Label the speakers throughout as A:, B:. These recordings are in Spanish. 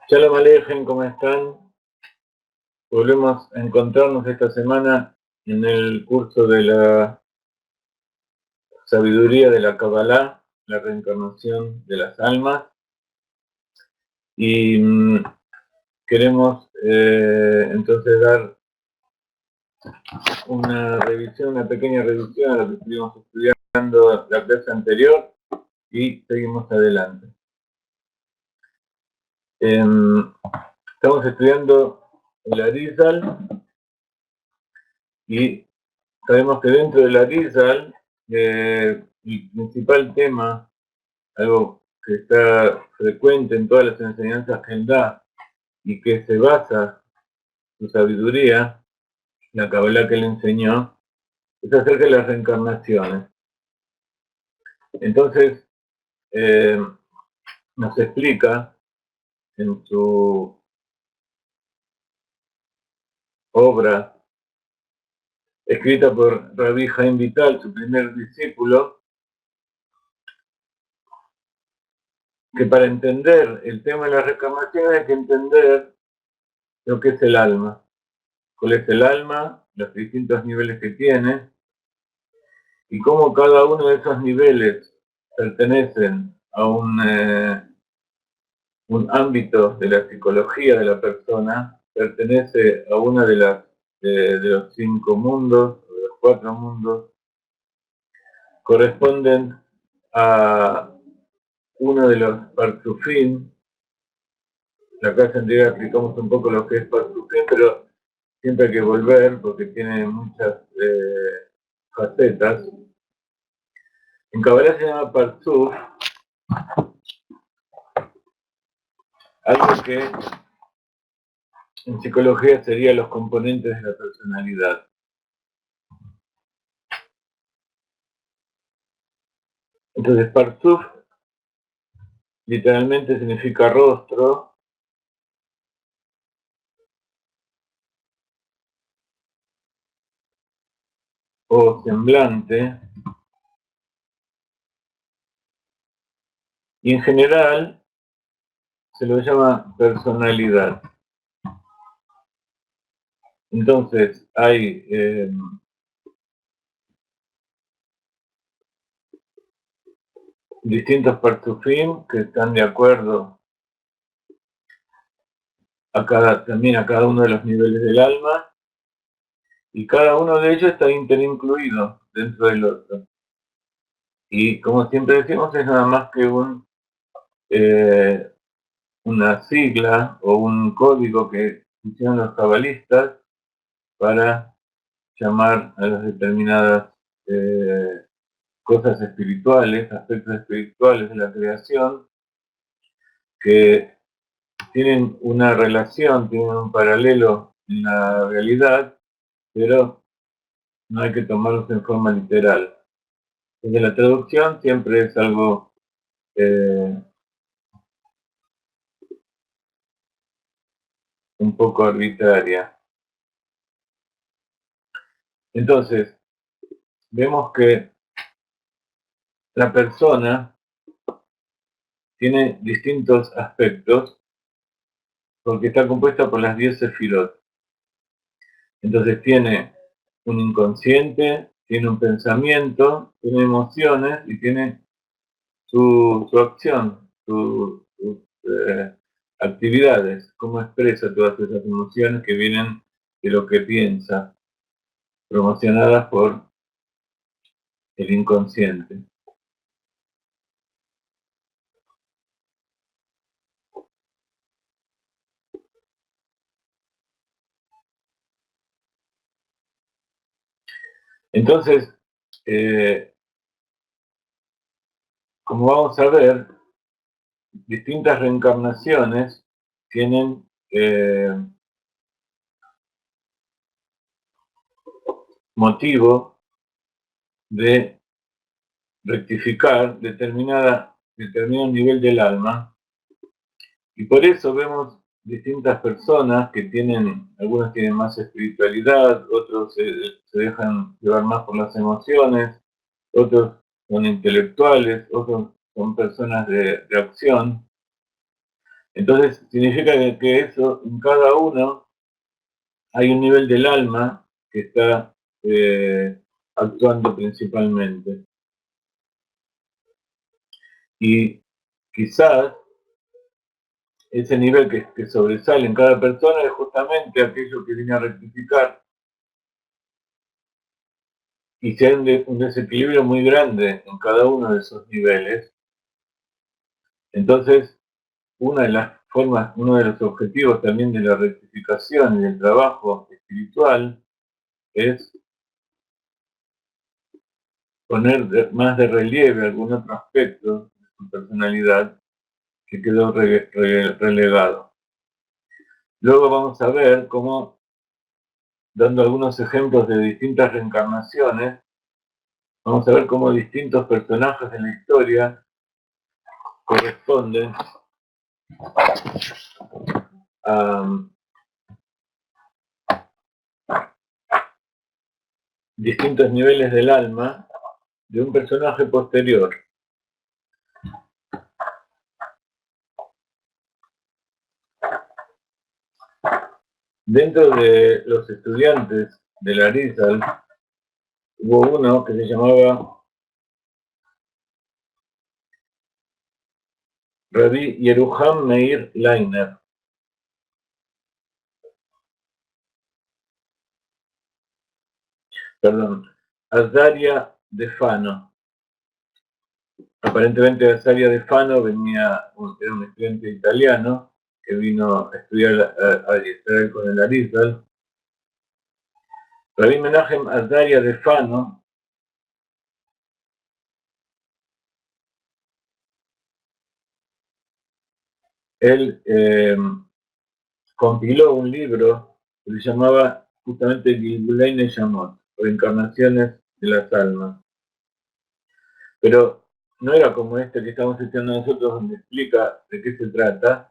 A: Shalom Alejem, ¿cómo están? Volvemos a encontrarnos esta semana en el curso de la sabiduría de la Kabbalah, la reencarnación de las almas, y queremos entonces dar una revisión, una pequeña revisión a lo que estuvimos estudiando la clase anterior y seguimos adelante. Estamos estudiando el Arizal y sabemos que dentro del Arizal el principal tema, algo que está frecuente en todas las enseñanzas que él da y que se basa su sabiduría, la Kabbalah que él enseñó, es acerca de las reencarnaciones. Entonces, nos explica en su obra, escrita por Rabbi Haim Vital, su primer discípulo, que para entender el tema de las reencarnaciones hay que entender lo que es el alma. ¿Cuál es el alma? Los distintos niveles que tiene y cómo cada uno de esos niveles pertenecen a un ámbito de la psicología de la persona, pertenece a una de los 5 mundos, o de los 4 mundos, corresponden a uno de los Parzufim. La clase anterior explicamos un poco lo que es Parzufim, pero siempre hay que volver porque tiene muchas facetas. En Kabbalah se llama Parzuf algo que en psicología serían los componentes de la personalidad. Entonces, Parzuf literalmente significa rostro, o semblante, y en general se lo llama personalidad. Entonces, hay distintos Parzufim que están de acuerdo también a cada uno de los niveles del alma, y cada uno de ellos está interincluido dentro del otro. Y como siempre decimos, es nada más que una sigla o un código que hicieron los cabalistas para llamar a las determinadas cosas espirituales, aspectos espirituales de la creación, que tienen una relación, tienen un paralelo en la realidad, pero no hay que tomarlos en forma literal. Desde la traducción siempre es algo un poco arbitraria. Entonces, vemos que la persona tiene distintos aspectos porque está compuesta por las 10 sefirot. Entonces tiene un inconsciente, tiene un pensamiento, tiene emociones y tiene su acción, sus actividades, cómo expresa todas esas emociones que vienen de lo que piensa, promocionadas por el inconsciente. Entonces, como vamos a ver, distintas reencarnaciones tienen motivo de rectificar determinado nivel del alma, y por eso vemos distintas personas que algunos tienen más espiritualidad, otros se dejan llevar más por las emociones, otros son intelectuales, otros son personas de acción. Entonces significa que eso, en cada uno hay un nivel del alma que está actuando principalmente. Y quizás ese nivel que sobresale en cada persona es justamente aquello que viene a rectificar, y si hay un desequilibrio muy grande en cada uno de esos niveles, entonces una de las formas, uno de los objetivos también de la rectificación y del trabajo espiritual es poner más de relieve algún otro aspecto de su personalidad que quedó relegado. Luego vamos a ver cómo, dando algunos ejemplos de distintas reencarnaciones, vamos a ver cómo distintos personajes en la historia corresponden a distintos niveles del alma de un personaje posterior. Dentro de los estudiantes de la Arizal hubo uno que se llamaba Rabbi Yeruham Meir Leiner. Perdón, Azaria de Fano. Aparentemente Azaria de Fano era un estudiante italiano que vino a estudiar a Israel con el Arizal. Rabbi Menachem Azaria de Fano él compiló un libro que se llamaba justamente Gilgulei Neyamot, Reencarnaciones de las Almas. Pero no era como este que estamos estudiando nosotros, donde explica de qué se trata,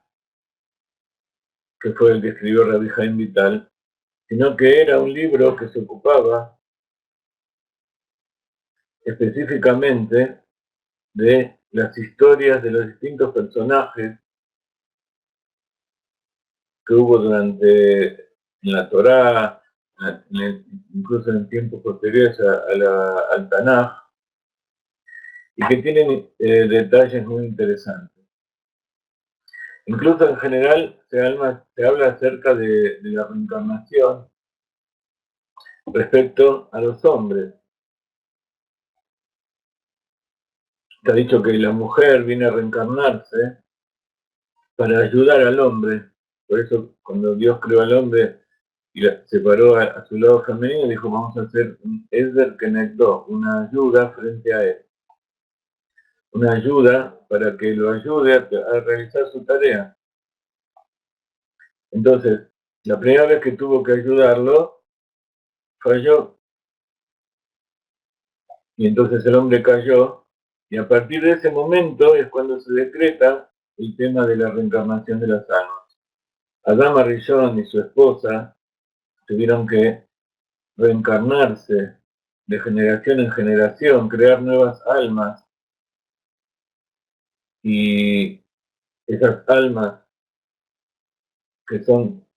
A: que fue el que escribió Rabbi Jaim Vital, sino que era un libro que se ocupaba específicamente de las historias de los distintos personajes que hubo en la Torá, incluso en tiempos posteriores al Tanaj, y que tienen detalles muy interesantes. Incluso en general se habla acerca de la reencarnación respecto a los hombres. Está dicho que la mujer viene a reencarnarse para ayudar al hombre. Por eso cuando Dios creó al hombre y separó a su lado femenino, dijo: vamos a hacer un Ezer Kenegdo, una ayuda frente a él. Una ayuda para que lo ayude a realizar su tarea. Entonces, la primera vez que tuvo que ayudarlo, falló. Y entonces el hombre cayó, y a partir de ese momento es cuando se decreta el tema de la reencarnación de las almas. Adán Arishon y su esposa tuvieron que reencarnarse de generación en generación, crear nuevas almas, y esas almas, que son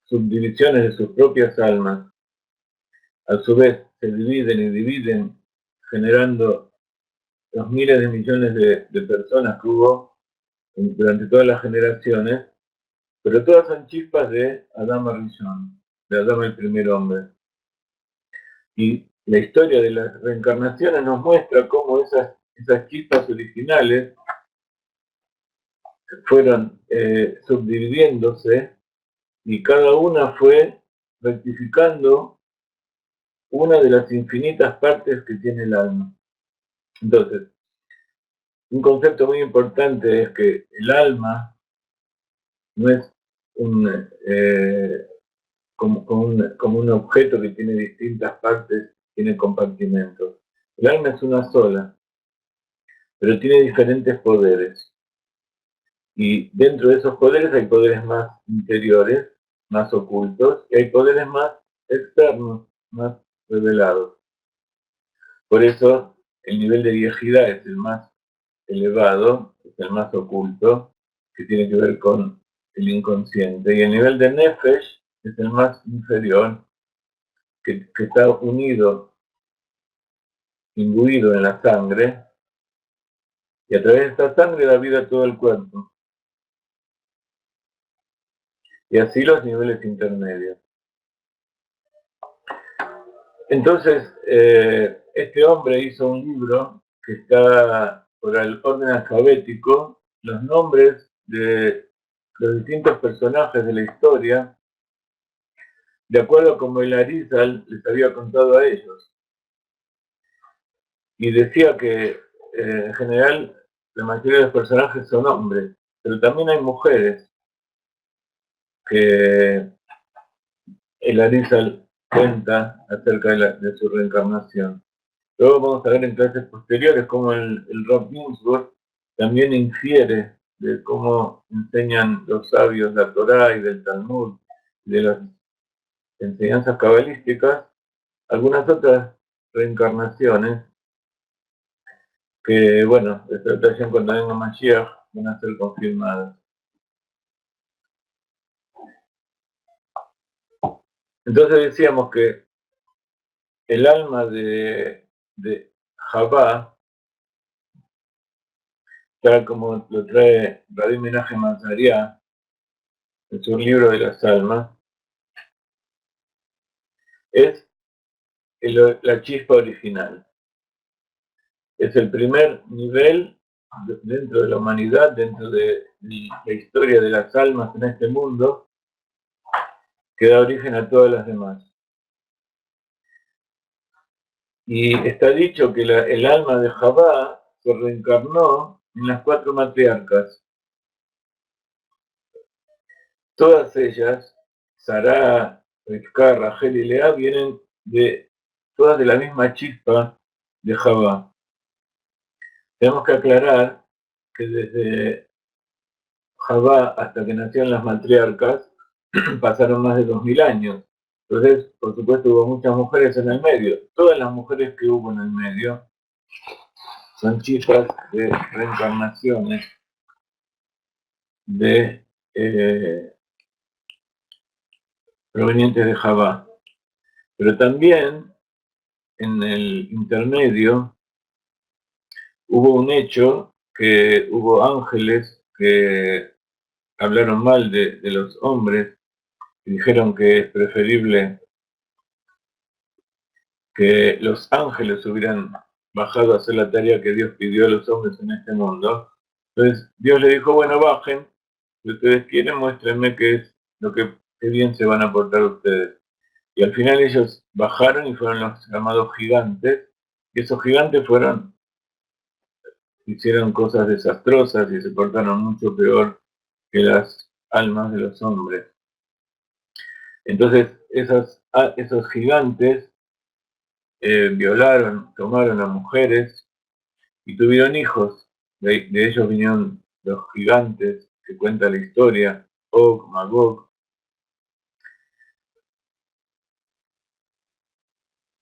A: subdivisiones de sus propias almas, a su vez se dividen y dividen, generando los miles de millones de personas que hubo durante todas las generaciones, pero todas son chispas de Adán Arishon, de Adán el primer hombre. Y la historia de las reencarnaciones nos muestra cómo esas chispas originales fueron subdividiéndose, y cada una fue rectificando una de las infinitas partes que tiene el alma. Entonces, un concepto muy importante es que el alma no es como un objeto que tiene distintas partes, tiene compartimentos. El alma es una sola, pero tiene diferentes poderes. Y dentro de esos poderes hay poderes más interiores, más ocultos, y hay poderes más externos, más revelados. Por eso el nivel de viejidad es el más elevado, es el más oculto, que tiene que ver con el inconsciente. Y el nivel de Nefesh es el más inferior, que está unido, imbuido en la sangre, y a través de esta sangre da vida a todo el cuerpo. Y así los niveles intermedios. Entonces, este hombre hizo un libro que está por el orden alfabético, los nombres de los distintos personajes de la historia, de acuerdo a como el Arizal les había contado a ellos. Y decía que en general la mayoría de los personajes son hombres, pero también hay mujeres que el Arizal cuenta acerca de su reencarnación. Luego vamos a ver en clases posteriores cómo el Rav Ginsburg también infiere de cómo enseñan los sabios la Torá y del Talmud, de las enseñanzas cabalísticas, algunas otras reencarnaciones que, bueno, esta ocasión cuando venga Mashiach van a ser confirmadas. Entonces decíamos que el alma de Javá, tal como lo trae Rabbi Menachem Azariah en su libro de las almas, es la chispa original. Es el primer nivel dentro de la humanidad, dentro de la historia de las almas en este mundo, que da origen a todas las demás. Y está dicho que el alma de Javá se reencarnó en las 4 matriarcas. Todas ellas, Sará, Rivka, Rachel y Lea, vienen todas de la misma chispa de Javá. Tenemos que aclarar que desde Javá hasta que nacieron las matriarcas pasaron más de 2000 años. Entonces, por supuesto, hubo muchas mujeres en el medio. Todas las mujeres que hubo en el medio son chispas de reencarnaciones de provenientes de Javá. Pero también en el intermedio hubo un hecho que hubo ángeles que hablaron mal de los hombres y dijeron que es preferible que los ángeles hubieran bajado a hacer la tarea que Dios pidió a los hombres en este mundo. Entonces Dios le dijo, bueno, bajen, si ustedes quieren, muéstrenme qué es lo que bien se van a portar ustedes. Y al final ellos bajaron y fueron los llamados gigantes, y esos gigantes hicieron cosas desastrosas y se portaron mucho peor que las almas de los hombres. Entonces esos gigantes violaron, tomaron a mujeres y tuvieron hijos. De ellos vinieron los gigantes que cuenta la historia, Og, Magog,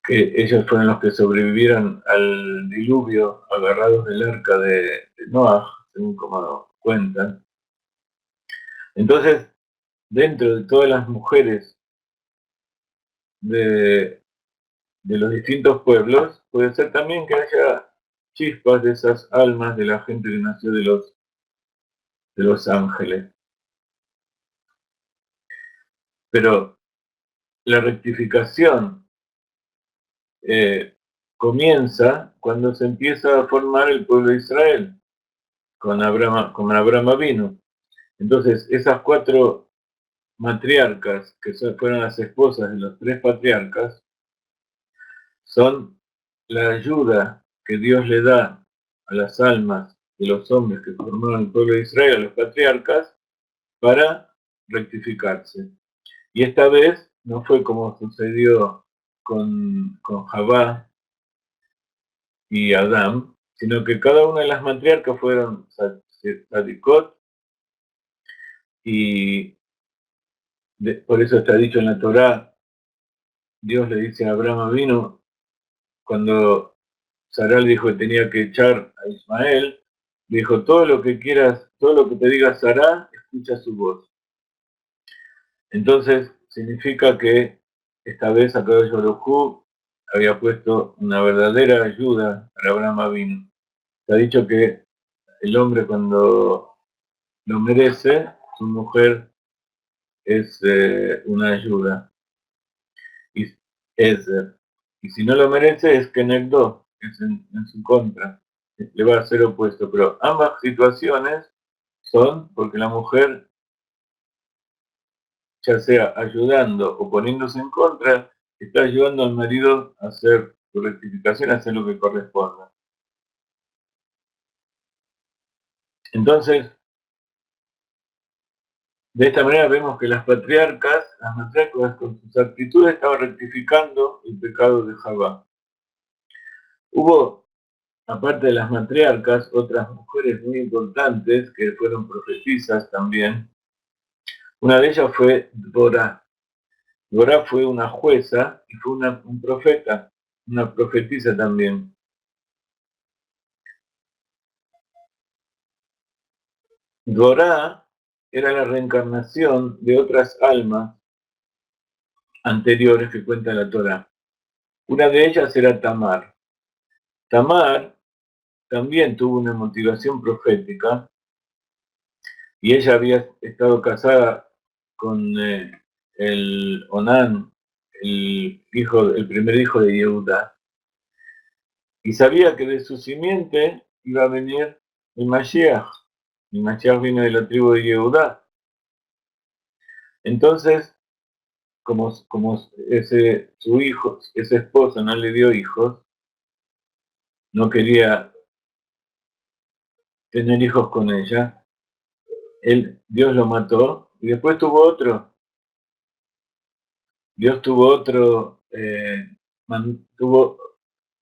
A: que ellos fueron los que sobrevivieron al diluvio agarrados del arca de Noah, según como cuentan. Entonces, dentro de todas las mujeres de los distintos pueblos, puede ser también que haya chispas de esas almas de la gente que nació de los ángeles. Pero la rectificación comienza cuando se empieza a formar el pueblo de Israel, con Abraham vino. Entonces, esas 4 matriarcas, que fueron las esposas de los 3 patriarcas, son la ayuda que Dios le da a las almas de los hombres que formaron el pueblo de Israel, los patriarcas, para rectificarse. Y esta vez no fue como sucedió con Javá y Adán, sino que cada una de las matriarcas fueron Sadikot, y por eso está dicho en la Torá, Dios le dice a Abraham vino cuando Sarai dijo que tenía que echar a Ismael, dijo, todo lo que quieras, todo lo que te diga Sará, escucha su voz. Entonces, significa que esta vez Akadosh Baruj Hu había puesto una verdadera ayuda para Abraham Avinu. Se ha dicho que el hombre cuando lo merece, su mujer es una ayuda. Y, es, y si no lo merece, es Kenegdo, es en su contra. Le va a ser opuesto. Pero ambas situaciones son porque la mujer, ya sea ayudando o poniéndose en contra, está ayudando al marido a hacer su rectificación, a hacer lo que corresponda. Entonces, de esta manera vemos que las matriarcas con sus actitudes estaban rectificando el pecado de Javá. Hubo, aparte de las matriarcas, otras mujeres muy importantes que fueron profetisas también. Una de ellas fue Dvorá. Dvorá fue una jueza y fue un profeta, una profetisa también. Dvorá era la reencarnación de otras almas anteriores que cuenta la Torá. Una de ellas era Tamar. Tamar también tuvo una motivación profética y ella había estado casada con el Onán, el primer hijo de Yehuda, y sabía que de su simiente iba a venir el Mashiach. El Mashiach vino de la tribu de Yehuda. Entonces, como su hijo, ese esposo no le dio hijos, no quería tener hijos con ella, Dios lo mató y después tuvo otro. Dios tuvo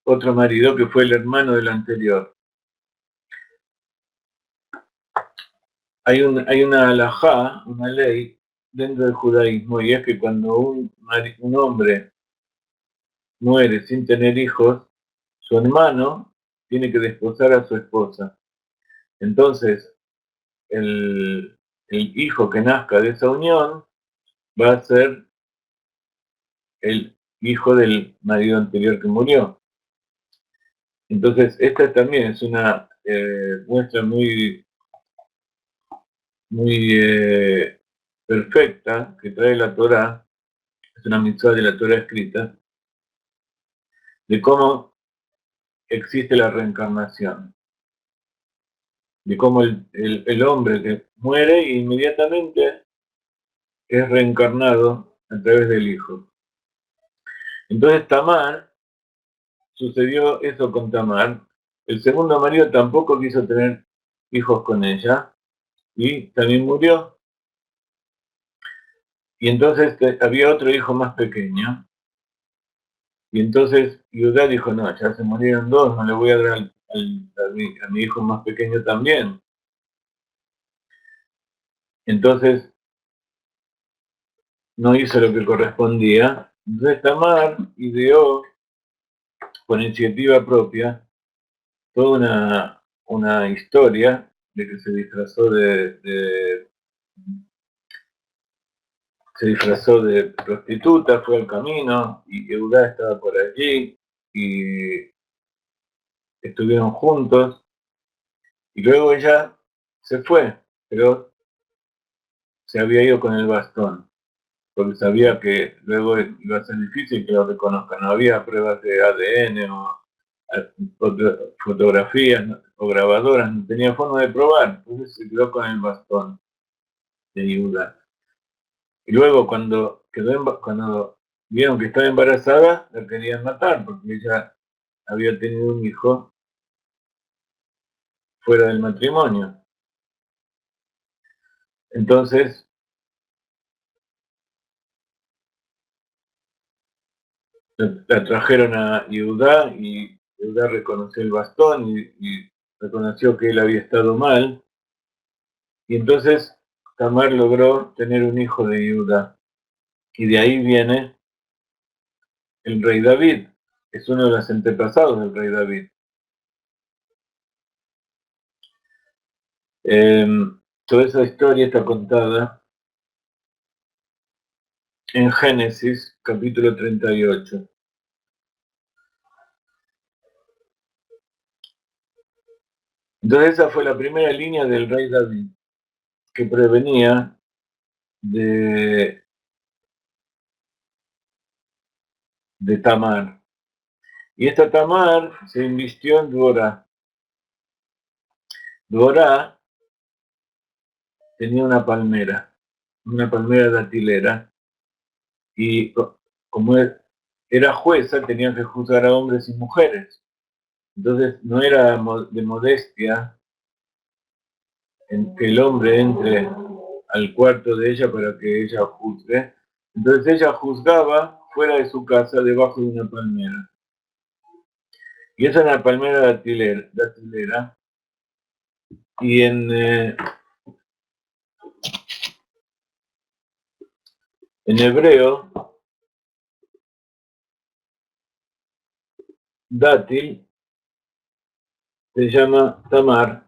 A: otro marido que fue el hermano del anterior. Hay una halajá, una ley dentro del judaísmo, y es que cuando un hombre muere sin tener hijos, su hermano tiene que desposar a su esposa. Entonces, el hijo que nazca de esa unión va a ser el hijo del marido anterior que murió. Entonces, esta también es una muestra muy, muy perfecta que trae la Torá, es una mitzvah de la Torá escrita, de cómo existe la reencarnación, de cómo el hombre que muere e inmediatamente es reencarnado a través del hijo. Entonces Tamar, sucedió eso con Tamar, el segundo marido tampoco quiso tener hijos con ella y también murió. Y entonces había otro hijo más pequeño, y entonces Judá dijo, no, ya se murieron dos, no le voy a dar a mi hijo más pequeño también. Entonces no hizo lo que correspondía. Entonces Tamar ideó, por iniciativa propia, toda una historia de que se disfrazó de prostituta, fue al camino, y Eudá estaba por allí, y estuvieron juntos, y luego ella se fue, pero se había ido con el bastón, porque sabía que luego iba a ser difícil que lo reconozcan. No había pruebas de ADN o fotografías o grabadoras, no tenía forma de probar, entonces se quedó con el bastón de Judá. Y luego cuando vieron que estaba embarazada, la querían matar, porque ella había tenido un hijo fuera del matrimonio. Entonces, la trajeron a Yehudá y Yehudá reconoció el bastón y reconoció que él había estado mal. Y entonces Tamar logró tener un hijo de Yehudá. Y de ahí viene el rey David. Es uno de los antepasados del rey David. Toda esa historia está contada en Génesis, capítulo 38. Entonces esa fue la primera línea del rey David, que prevenía de Tamar. Y esta Tamar se invistió en Dvorá. Dvorá tenía una palmera datilera, y como era jueza, tenía que juzgar a hombres y mujeres. Entonces no era de modestia en que el hombre entre al cuarto de ella para que ella juzgue. Entonces ella juzgaba fuera de su casa, debajo de una palmera. Y esa es una palmera datilera. Y en hebreo, dátil se llama Tamar.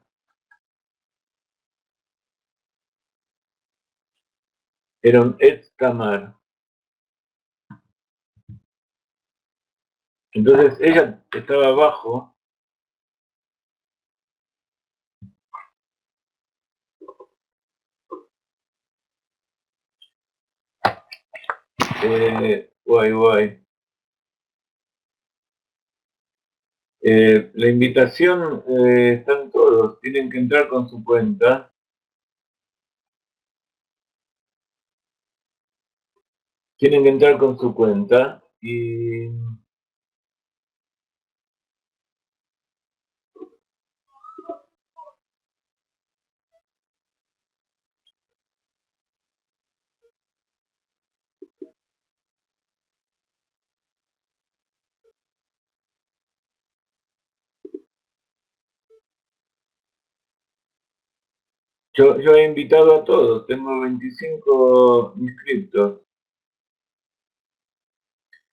A: Era un etz Tamar. Entonces ella estaba abajo guay. La invitación, están todos, tienen que entrar con su cuenta. Tienen que entrar con su cuenta y yo he invitado a todos, tengo 25 inscriptos.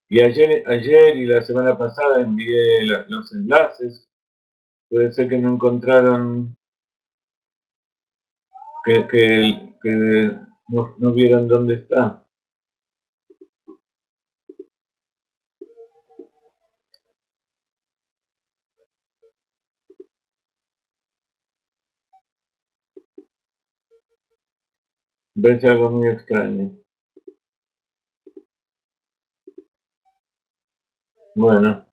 A: Y ayer y la semana pasada envié los enlaces. Puede ser que no encontraron, que no vieron dónde está. Me parece algo muy extraño. Bueno,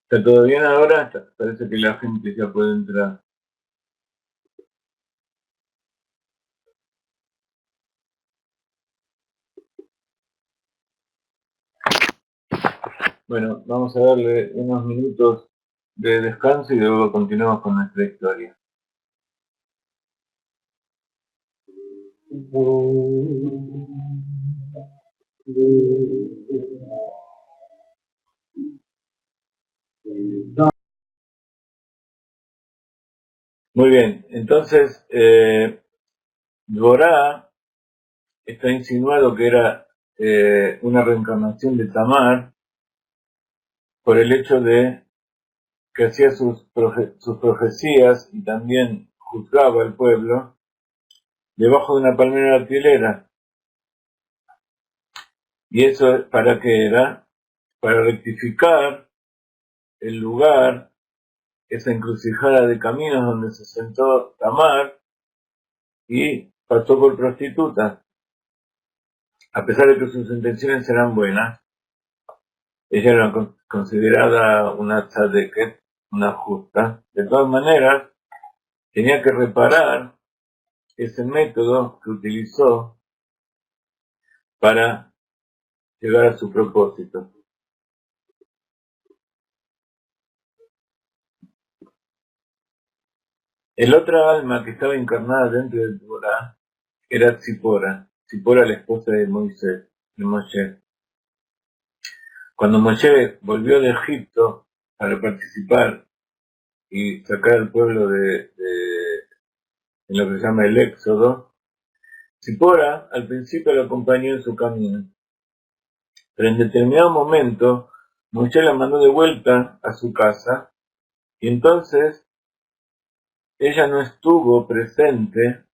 A: ¿está todo bien ahora? Parece que la gente ya puede entrar. Bueno, vamos a darle unos minutos de descanso y luego continuamos con nuestra historia. Muy bien, entonces Dvorá está insinuado que era una reencarnación de Tamar por el hecho de que hacía sus profecías y también juzgaba al pueblo debajo de una palmera datilera. ¿Y eso para qué era? para rectificar el lugar, esa encrucijada de caminos donde se sentó Tamar y pasó por prostituta. A pesar de que sus intenciones eran buenas, ella era considerada una tzadeket, una justa. De todas maneras, tenía que reparar ese método que utilizó para llegar a su propósito. El otra alma que estaba encarnada dentro del Torah era Tzipora, la esposa de Moisés, de Moshe. Cuando Moshe volvió de Egipto para participar y sacar al pueblo en lo que se llama el Éxodo, Tzipora al principio lo acompañó en su camino, pero en determinado momento Moshe la mandó de vuelta a su casa y entonces ella no estuvo presente,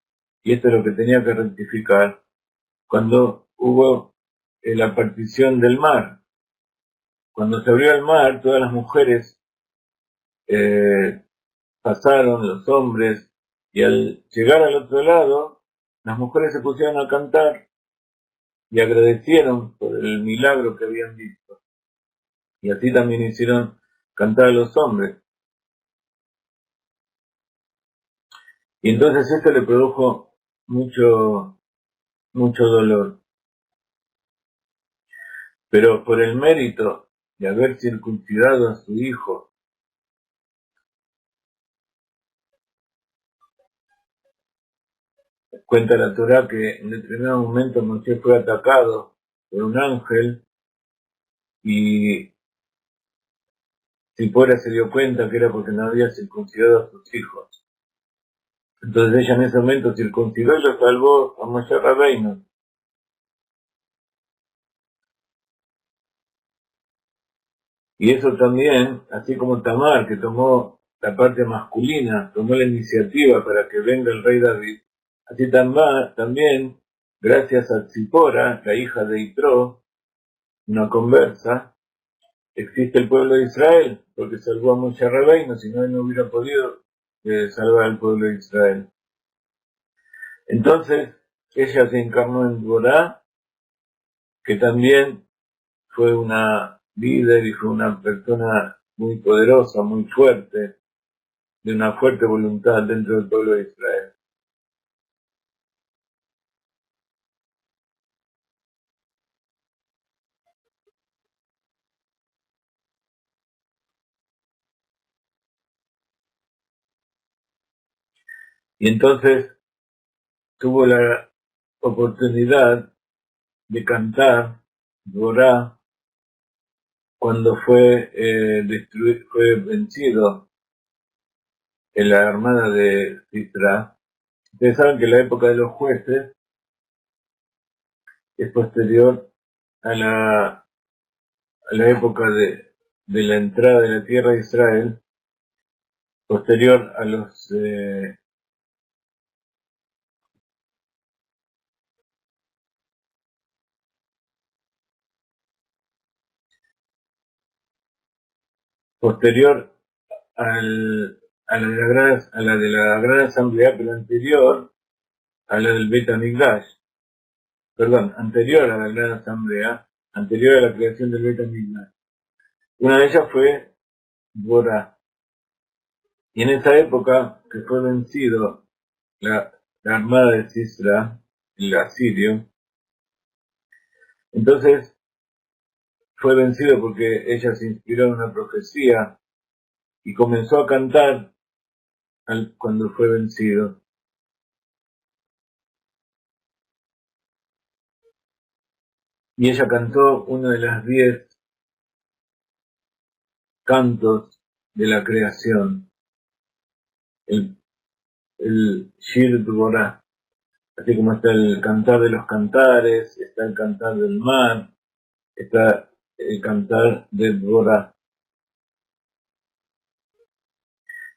A: y esto es lo que tenía que rectificar, cuando hubo la partición del mar. Cuando se abrió el mar, todas las mujeres pasaron, los hombres, y al llegar al otro lado, las mujeres se pusieron a cantar y agradecieron por el milagro que habían visto. Y así también hicieron cantar a los hombres. Y entonces esto le produjo mucho dolor. Pero por el mérito de haber circuncidado a su hijo, cuenta la Torá que en determinado momento Moshe fue atacado por un ángel y Zipora se dio cuenta que era porque no había circuncidado a sus hijos. Entonces ella en ese momento circuncidó y lo salvó a Moshe Rabbeinu. Y eso también, así como Tamar, que tomó la parte masculina, tomó la iniciativa para que venga el rey David, así también, gracias a Tzipora, la hija de Yitro, una conversa, existe el pueblo de Israel, porque salvó a Moshe Rabbeinu, si no, él no hubiera podido salvar al pueblo de Israel. Entonces, ella se encarnó en Dvorá, que también fue una líder y fue una persona muy poderosa, muy fuerte, de una fuerte voluntad dentro del pueblo de Israel. Y entonces tuvo la oportunidad de cantar Dvorá cuando fue vencido en la armada de Sisra. Ustedes saben que la época de los jueces es posterior a la época de la entrada de la tierra de Israel, posterior a los posterior a la de la Gran Asamblea, pero anterior a la del Beit HaMikdash. Perdón, anterior a la Gran Asamblea, anterior a la creación del Beit HaMikdash. Una de ellas fue Dvorá. Y en esa época que fue vencido la armada de Sisra, el asirio, entonces fue vencido porque ella se inspiró en una profecía y comenzó a cantar cuando fue vencido. Y ella cantó uno de las 10 cantos de la creación, el Shir Dvorá, así como está el cantar de los cantares, está el cantar del mar, está el cantar del Dvorá.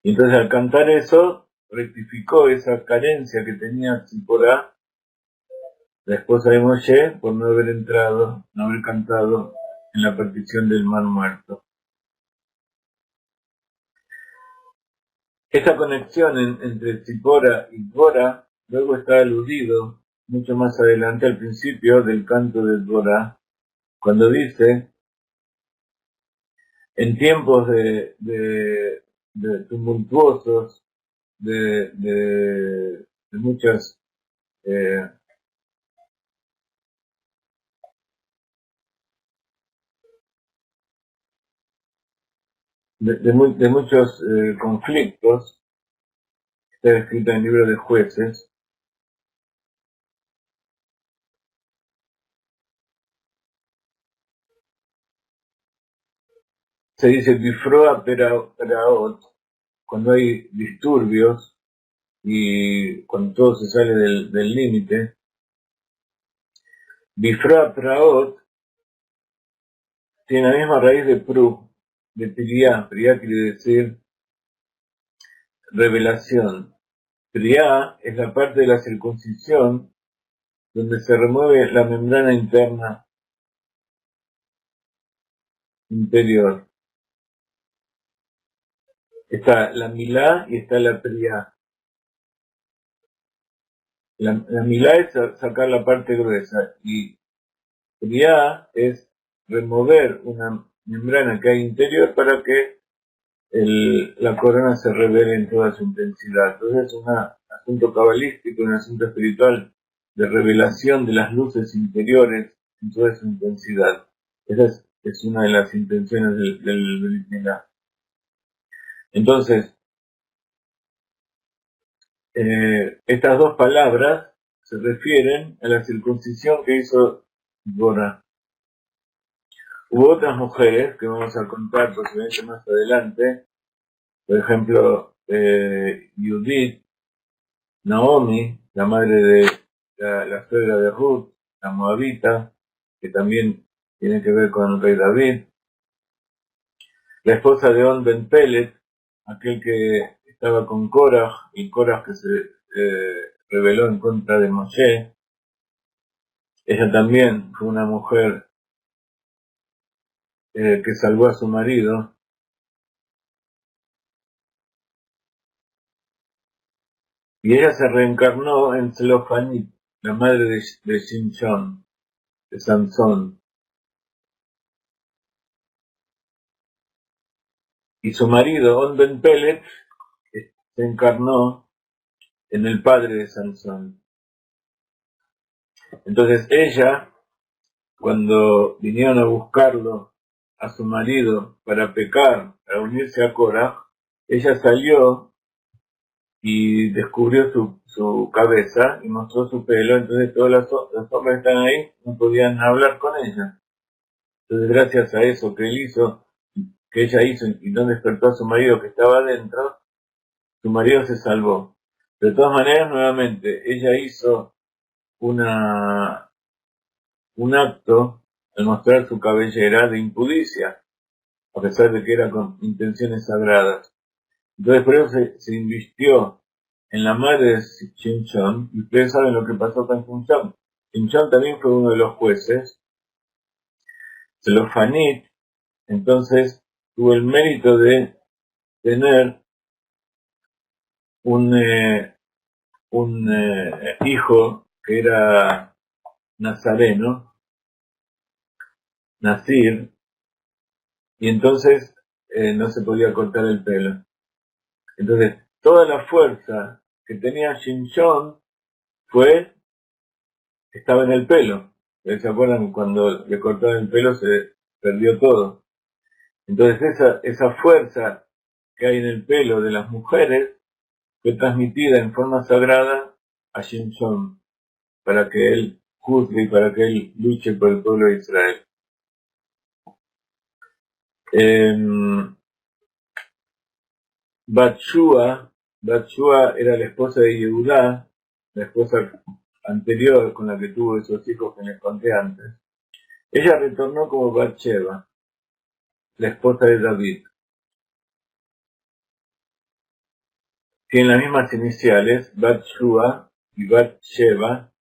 A: Y entonces al cantar eso, rectificó esa carencia que tenía Tzipora, la esposa de Moshe, por no haber cantado en la partición del Mar Muerto. Esta conexión entre Tzipora y Dvorah luego está aludido mucho más adelante al principio del canto de Dvorah, cuando dice: en tiempos de tumultuosos, de muchas de muchos conflictos, está escrito en el libro de Jueces, se dice Bifroa Peraot, cuando hay disturbios y cuando todo se sale del límite. Bifroa Peraot tiene la misma raíz de Pru, de Priá. Priá quiere decir revelación. Priá es la parte de la circuncisión donde se remueve la membrana interna interior. Está la milá y está la priá. La milá es sacar la parte gruesa y priá es remover una membrana que hay interior para que la corona se revele en toda su intensidad. Entonces es un asunto cabalístico, un asunto espiritual de revelación de las luces interiores en toda su intensidad. Esa es una de las intenciones del Milá. Entonces, estas dos palabras se refieren a la circuncisión que hizo Dvorah. Hubo otras mujeres que vamos a contar posiblemente más adelante, por ejemplo, Judith, Naomi, la madre de la suegra de Ruth, la moabita, que también tiene que ver con el rey David, la esposa de On Ben Pelet, aquel que estaba con Korah, y Korah que se rebeló en contra de Moshe. Ella también fue una mujer que salvó a su marido. Y ella se reencarnó en Tzelofanit, la madre de Shimshon, de Sansón. Y su marido, On Ben Pelet, se encarnó en el padre de Sansón. Entonces ella, cuando vinieron a buscarlo a su marido para pecar, para unirse a Korah, ella salió y descubrió su cabeza y mostró su pelo. Entonces todos los hombres que están ahí no podían hablar con ella. Entonces, gracias a eso que ella hizo y no despertó a su marido que estaba adentro, su marido se salvó. De todas maneras, nuevamente, ella hizo un acto al mostrar su cabellera de impudicia, a pesar de que era con intenciones sagradas. Entonces, por eso se invistió en la madre de Shimshon, y ustedes saben lo que pasó con Shimshon. Shimshon también fue uno de los jueces, Tzelofanit, entonces tuvo el mérito de tener un hijo que era nazareno, Nazir, y entonces no se podía cortar el pelo. Entonces, toda la fuerza que tenía Shimshon estaba en el pelo. ¿Se acuerdan? Cuando le cortaron el pelo se perdió todo. Entonces esa fuerza que hay en el pelo de las mujeres fue transmitida en forma sagrada a Shimshon, para que él juzgue y para que él luche por el pueblo de Israel. Batshua era la esposa de Yehudá, la esposa anterior con la que tuvo esos hijos que les conté antes. Ella retornó como Batsheva, la esposa de David. Tienen las mismas iniciales, Batshua y Batsheva.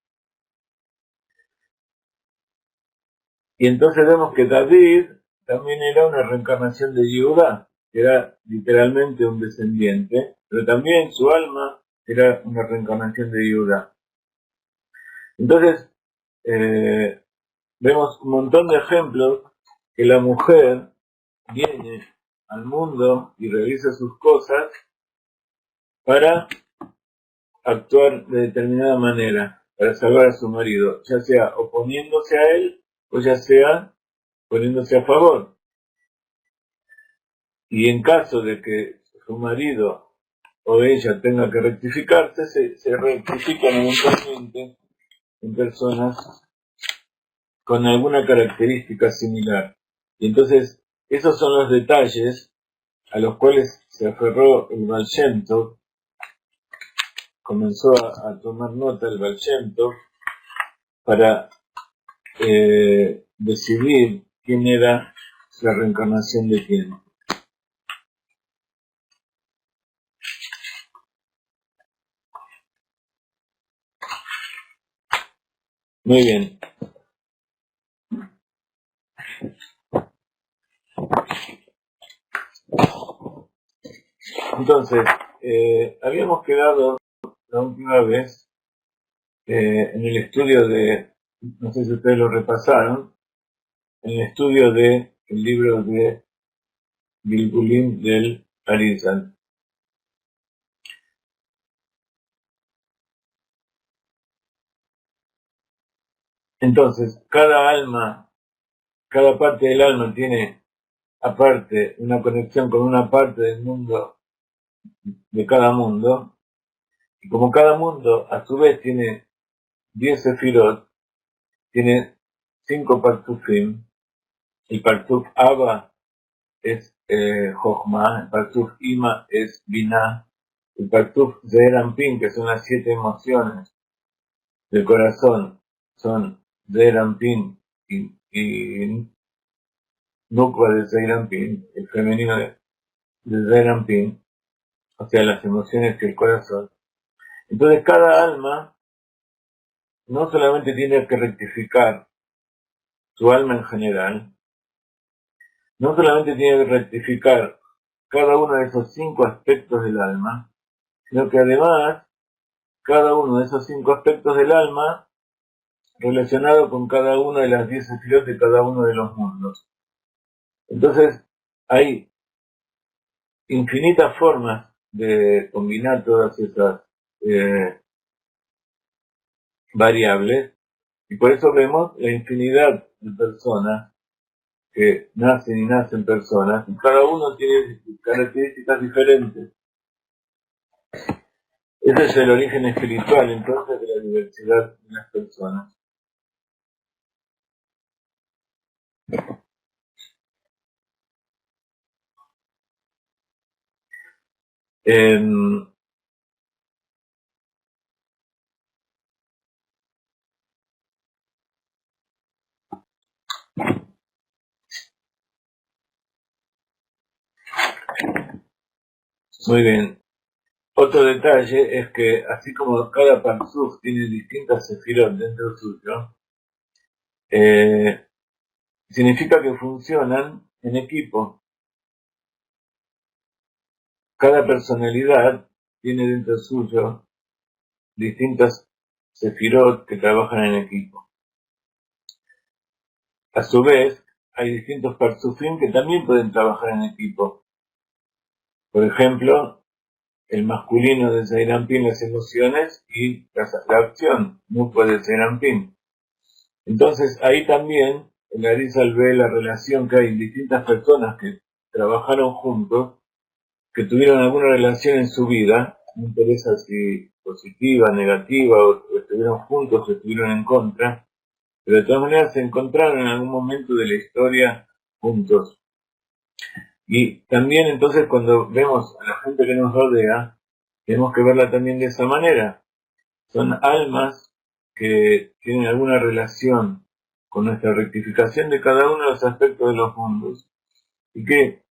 A: Y entonces vemos que David también era una reencarnación de Judá, que era literalmente un descendiente, pero también su alma era una reencarnación de Judá. Entonces, vemos un montón de ejemplos que la mujer viene al mundo y realiza sus cosas para actuar de determinada manera, para salvar a su marido, ya sea oponiéndose a él o ya sea poniéndose a favor. Y en caso de que su marido o ella tenga que rectificarse, se rectifican eventualmente en personas con alguna característica similar. Y entonces, esos son los detalles a los cuales se aferró el Baal Shem Tov, comenzó a tomar nota el Baal Shem Tov para decidir quién era la reencarnación de quién. Muy bien. Entonces, habíamos quedado la última vez en el estudio de, no sé si ustedes lo repasaron, en el estudio del libro de Gilgulim del Arizal. Entonces, cada parte del alma tiene aparte una conexión con una parte del mundo, de cada mundo, y como cada mundo a su vez tiene 10 sefirot, tiene 5 partufim, el partuf Abba es Jochma, el partuf Ima es Binah, el partuf Zeerampin, que son las 7 emociones del corazón, son Zeerampin y Nukva de Zeerampin, el femenino de Zeerampin, o sea, las emociones y el corazón. Entonces cada alma no solamente tiene que rectificar su alma en general, no solamente tiene que rectificar cada uno de esos 5 aspectos del alma, sino que además cada uno de esos 5 aspectos del alma relacionado con cada una de las 10 sefirot de cada uno de los mundos. Entonces hay infinitas formas de combinar todas esas variables, y por eso vemos la infinidad de personas que nacen y nacen personas, y cada uno tiene características diferentes. Ese es el origen espiritual, entonces, de la diversidad de las personas. Muy bien. Otro detalle es que, así como cada parsuf tiene distintas sefirot dentro suyo, significa que funcionan en equipo. Cada personalidad tiene dentro suyo distintas sefirot que trabajan en equipo. A su vez, hay distintos parsufim que también pueden trabajar en equipo. Por ejemplo, el masculino de Zeirampin, las emociones, y la acción, Nukva de Zeirampin. Entonces, ahí también el Arizal ve la relación que hay en distintas personas que trabajaron juntos, que tuvieron alguna relación en su vida, no interesa si positiva, negativa, o estuvieron juntos o estuvieron en contra, pero de todas maneras se encontraron en algún momento de la historia juntos. Y también entonces cuando vemos a la gente que nos rodea, tenemos que verla también de esa manera. Son almas que tienen alguna relación con nuestra rectificación de cada uno de los aspectos de los mundos y que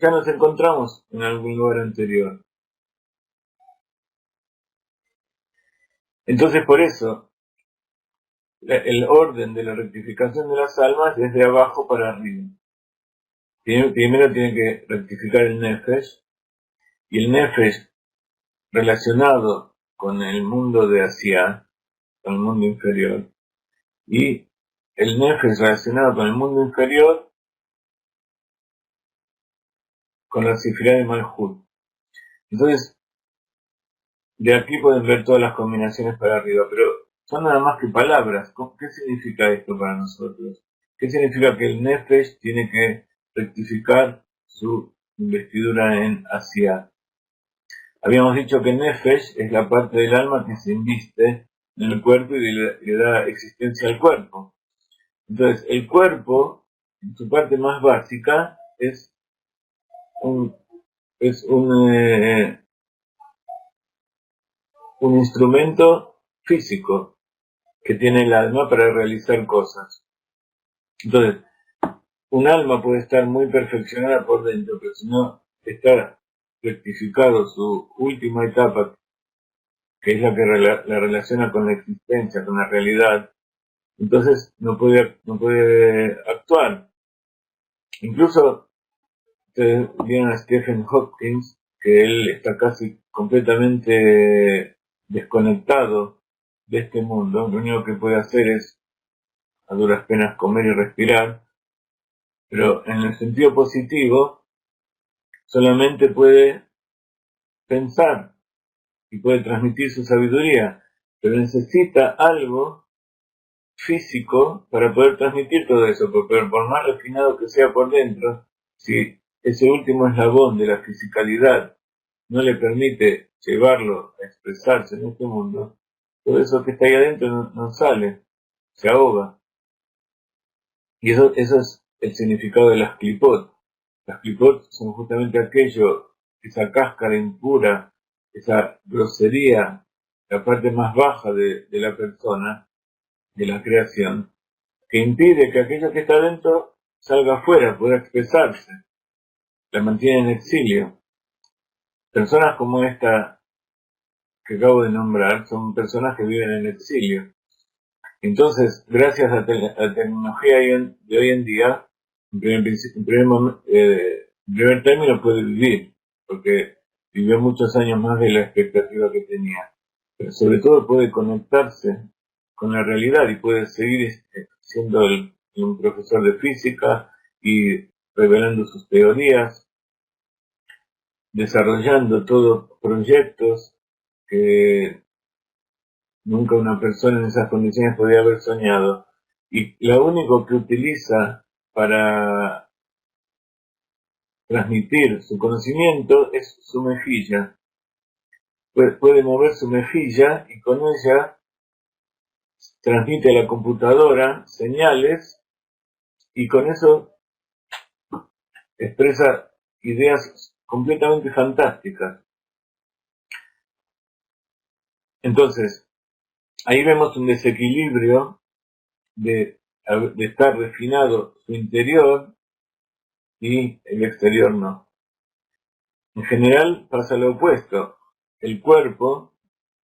A: ya nos encontramos en algún lugar anterior. Entonces por eso el orden de la rectificación de las almas es de abajo para arriba. Primero tiene que rectificar el Nefesh, y el Nefesh relacionado con el mundo de Asia, con el mundo inferior, y el Nefesh relacionado con el mundo inferior con la Sefirá de Malhut. Entonces, de aquí pueden ver todas las combinaciones para arriba, pero son nada más que palabras. ¿Qué significa esto para nosotros? ¿Qué significa que el Nefesh tiene que rectificar su investidura en Asia? Habíamos dicho que Nefesh es la parte del alma que se inviste en el cuerpo y le da existencia al cuerpo. Entonces, el cuerpo, en su parte más básica, es un instrumento físico que tiene el alma para realizar cosas. Entonces, un alma puede estar muy perfeccionada por dentro, pero si no está rectificado su última etapa, que es la que la relaciona con la existencia, con la realidad, entonces no puede actuar. Incluso ustedes vieron a Stephen Hawking, que él está casi completamente desconectado de este mundo. Lo único que puede hacer es a duras penas comer y respirar, pero en el sentido positivo solamente puede pensar y puede transmitir su sabiduría, pero necesita algo físico para poder transmitir todo eso, porque por más refinado que sea por dentro, si ese último eslabón de la fisicalidad no le permite llevarlo a expresarse en este mundo, todo eso que está ahí adentro no sale, se ahoga. Y eso es el significado de las clipot. Las clipot son justamente aquello, esa cáscara impura, esa grosería, la parte más baja de la persona, de la creación, que impide que aquello que está dentro salga afuera, pueda expresarse, la mantiene en exilio. Personas como esta que acabo de nombrar son personas que viven en exilio. Entonces, gracias a la tecnología de hoy en día, en primer término puede vivir, porque vivió muchos años más de la expectativa que tenía. Pero sobre todo puede conectarse con la realidad y puede seguir siendo un profesor de física y revelando sus teorías, desarrollando todos proyectos que nunca una persona en esas condiciones podría haber soñado. Y lo único que utiliza para transmitir su conocimiento es su mejilla. Puede mover su mejilla y con ella transmite a la computadora señales y con eso expresa ideas completamente fantásticas. Entonces, ahí vemos un desequilibrio de estar refinado su interior y el exterior no. En general pasa lo opuesto. El cuerpo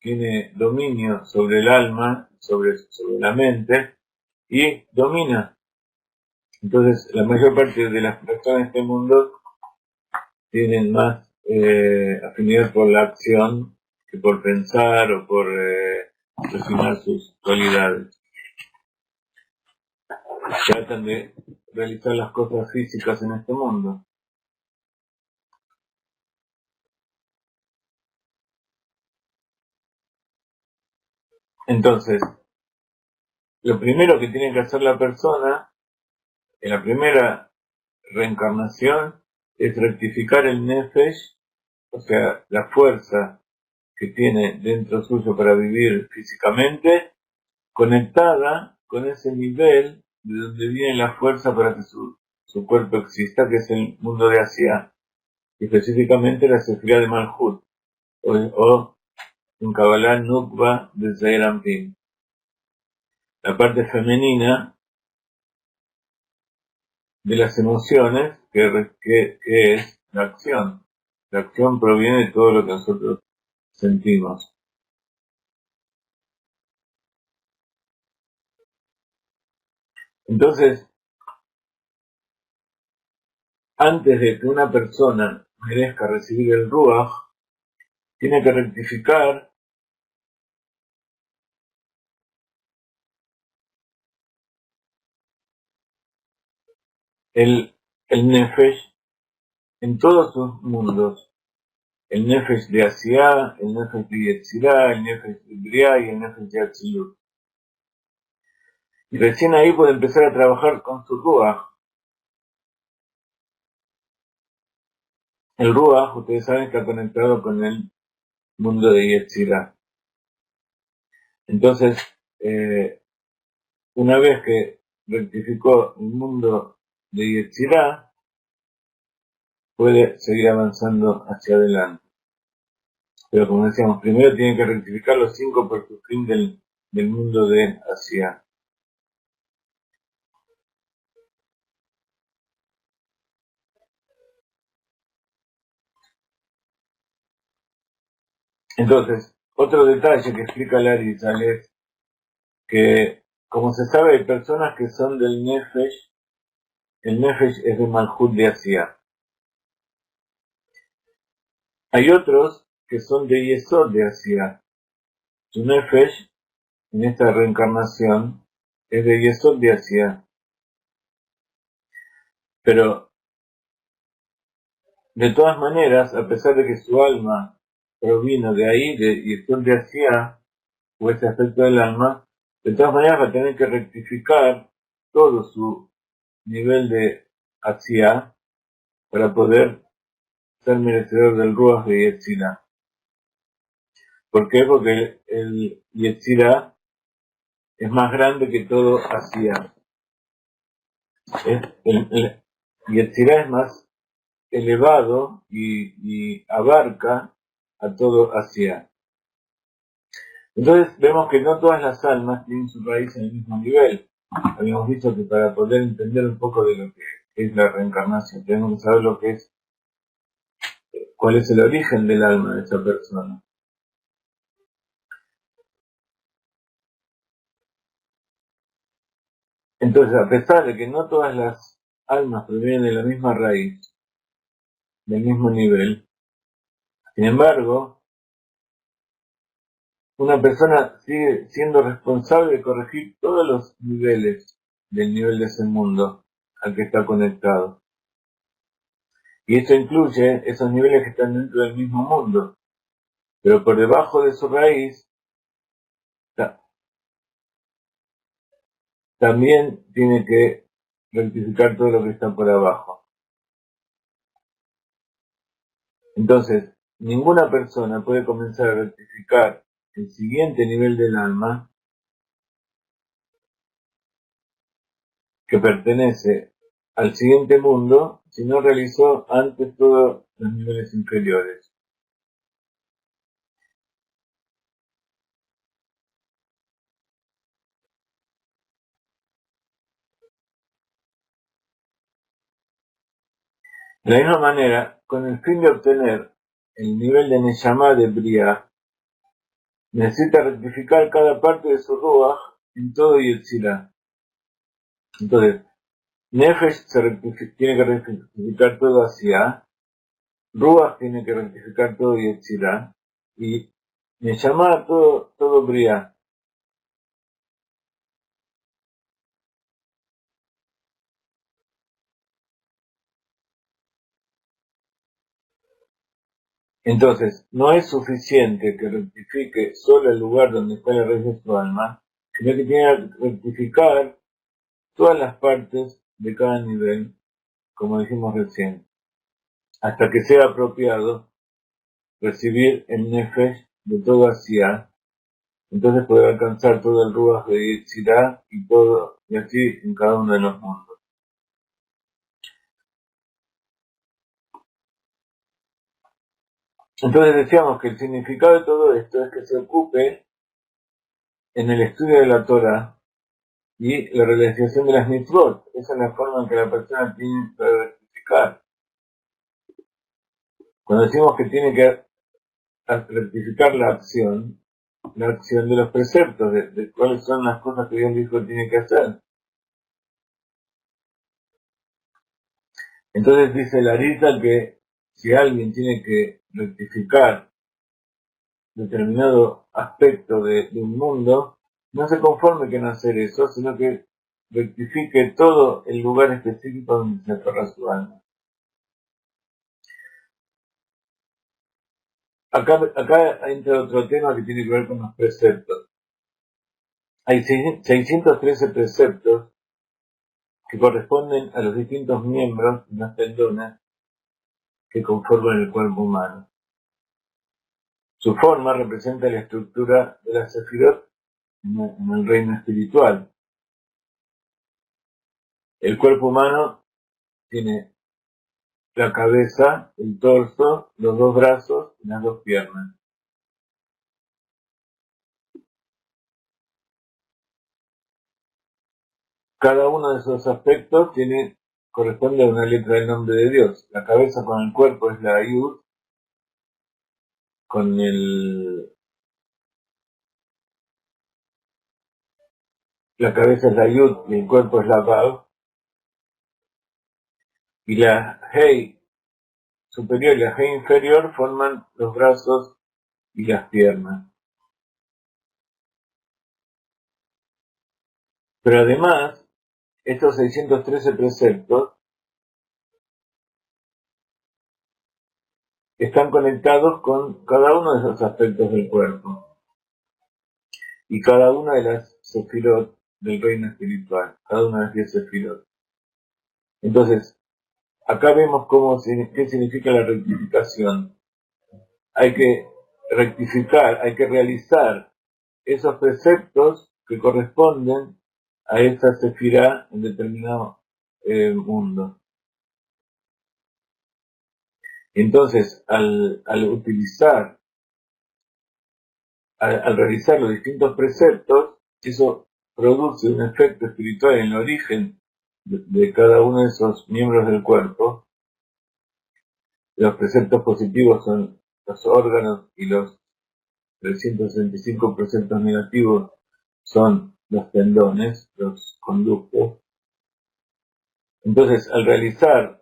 A: tiene dominio sobre el alma, sobre la mente, y domina. Entonces, la mayor parte de las personas en este mundo tienen más afinidad por la acción que por pensar o por refinar sus cualidades. Tratan de realizar las cosas físicas en este mundo. Entonces, lo primero que tiene que hacer la persona en la primera reencarnación es rectificar el Nefesh, o sea, la fuerza que tiene dentro suyo para vivir físicamente, conectada con ese nivel de donde viene la fuerza para que su cuerpo exista, que es el mundo de Asia, específicamente la Sefirá de Malhut, o en Kabbalah Nukba de Zeir Anpin. La parte femenina de las emociones, que es la acción. La acción proviene de todo lo que nosotros sentimos. Entonces, antes de que una persona merezca recibir el Ruach, tiene que rectificar el Nefesh en todos sus mundos. El Nefesh de Asiá, el Nefesh de Yetzirá, el Nefesh de Briá y el Nefesh de Atzilut. Y recién ahí puede empezar a trabajar con su Ruach. El Ruach, ustedes saben, está conectado con el mundo de Yetzirá. Entonces, una vez que rectificó el mundo de Yetzirá, puede seguir avanzando hacia adelante. Pero como decíamos, primero tiene que rectificar los 5 perfujim del mundo de Asia. Entonces, otro detalle que explica el Arizal es que, como se sabe, hay personas que son del Nefesh. El Nefesh es de Malhut de Asia. Hay otros que son de Yesod de Asia. Su Nefesh, en esta reencarnación, es de Yesod de Asia. Pero, de todas maneras, a pesar de que su alma provino de ahí, de Yesod de Asia, o ese aspecto del alma, de todas maneras va a tener que rectificar todo su nivel de Asia para poder ser merecedor del Ruach de Yetzirah. ¿Por qué? Porque el Yetzirah es más grande que todo Asia. El Yetzirah es más elevado y abarca a todo Asia. Entonces vemos que no todas las almas tienen su raíz en el mismo nivel. Habíamos visto que para poder entender un poco de lo que es la reencarnación, tenemos que saber lo que es, cuál es el origen del alma de esa persona. Entonces, a pesar de que no todas las almas provienen de la misma raíz, del mismo nivel, sin embargo, una persona sigue siendo responsable de corregir todos los niveles del nivel de ese mundo al que está conectado. Y esto incluye esos niveles que están dentro del mismo mundo, pero por debajo de su raíz también tiene que rectificar todo lo que está por abajo. Entonces, ninguna persona puede comenzar a rectificar el siguiente nivel del alma que pertenece al siguiente mundo si no realizó antes todos los niveles inferiores. De la misma manera, con el fin de obtener el nivel de Neshama de Briah, necesita rectificar cada parte de su Ruach en todo Yetzirah. Entonces, Nefesh tiene que rectificar todo hacia, Ruach tiene que rectificar todo Yetzirah, y Neshama todo Briah. Entonces, no es suficiente que rectifique solo el lugar donde está la raíz de su alma, sino que tiene que rectificar todas las partes de cada nivel, como dijimos recién, hasta que sea apropiado recibir el Nefesh de todo Asia, entonces poder alcanzar todo el Ruach de Yetzirah y todo, y así en cada uno de los mundos. Entonces decíamos que el significado de todo esto es que se ocupe en el estudio de la Torah y la realización de las mitzvot. Esa es la forma en que la persona tiene que rectificar. Cuando decimos que tiene que rectificar la acción de los preceptos, de cuáles son las cosas que Dios dijo que tiene que hacer. Entonces dice Larisa que si alguien tiene que rectificar determinado aspecto de un mundo, no se conforme con hacer eso, sino que rectifique todo el lugar específico donde se aferra su alma. Acá entra otro tema que tiene que ver con los preceptos. Hay 613 preceptos que corresponden a los distintos miembros de las tendones que conforman el cuerpo humano. Su forma representa la estructura de la Sefirot en el reino espiritual. El cuerpo humano tiene la cabeza, el torso, los dos brazos y las dos piernas. Cada uno de esos aspectos corresponde a una letra del nombre de Dios. La cabeza con el cuerpo es la Yud, la cabeza es la Yud y el cuerpo es la Vav, y la Hei superior y la Hei inferior forman los brazos y las piernas. Pero además, estos 613 preceptos están conectados con cada uno de esos aspectos del cuerpo y cada una de las sefirot del reino espiritual, cada una de las 10 sefirot. Entonces, acá vemos qué significa la rectificación. Hay que rectificar, hay que realizar esos preceptos que corresponden a esa sefirá en determinado mundo. Entonces, al realizar los distintos preceptos, eso produce un efecto espiritual en el origen de cada uno de esos miembros del cuerpo. Los preceptos positivos son los órganos y los 365 preceptos negativos son los tendones, los conductos. Entonces, al realizar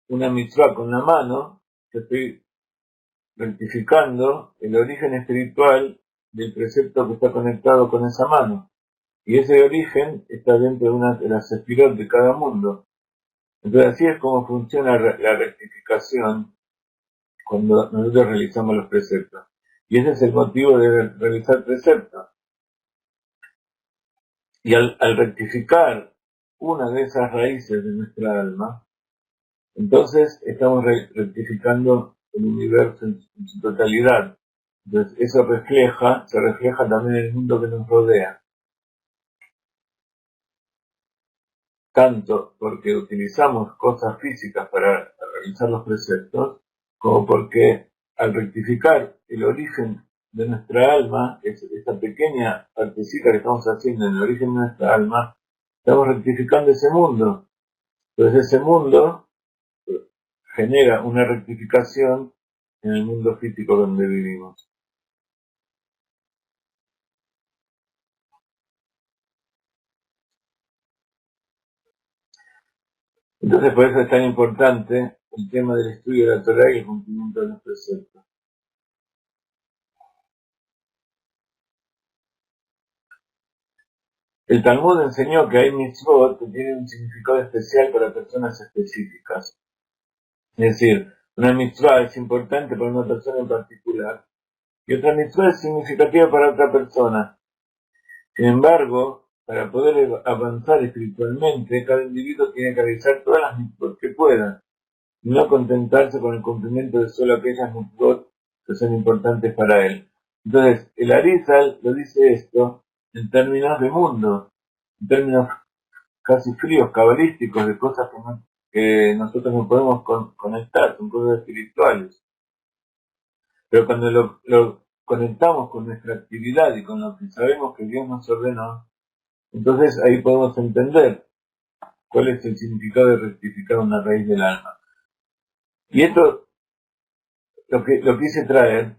A: una mitzvah con la mano, yo estoy rectificando el origen espiritual del precepto que está conectado con esa mano. Y ese origen está dentro de una de las sefirot de cada mundo. Entonces así es como funciona la rectificación cuando nosotros realizamos los preceptos. Y ese es el motivo de realizar preceptos. Y al rectificar una de esas raíces de nuestra alma, entonces estamos rectificando el universo en su totalidad. Entonces eso se refleja también en el mundo que nos rodea. Tanto porque utilizamos cosas físicas para realizar los preceptos, como porque al rectificar el origen de nuestra alma, esta pequeña partecita que estamos haciendo en el origen de nuestra alma, estamos rectificando ese mundo. Entonces ese mundo genera una rectificación en el mundo físico donde vivimos. Entonces por eso es tan importante el tema del estudio de la Torá y el cumplimiento de los preceptos. El Talmud enseñó que hay mitzvot que tienen un significado especial para personas específicas. Es decir, una mitzvah es importante para una persona en particular y otra mitzvah es significativa para otra persona. Sin embargo, para poder avanzar espiritualmente, cada individuo tiene que realizar todas las mitzvot que pueda y no contentarse con el cumplimiento de solo aquellas mitzvot que son importantes para él. Entonces, el Arizal lo dice esto en términos de mundo, en términos casi fríos, cabalísticos, de cosas que nosotros no podemos conectar, son cosas espirituales. Pero cuando lo conectamos con nuestra actividad y con lo que sabemos que Dios nos ordenó, entonces ahí podemos entender cuál es el significado de rectificar una raíz del alma. Y esto lo quise traer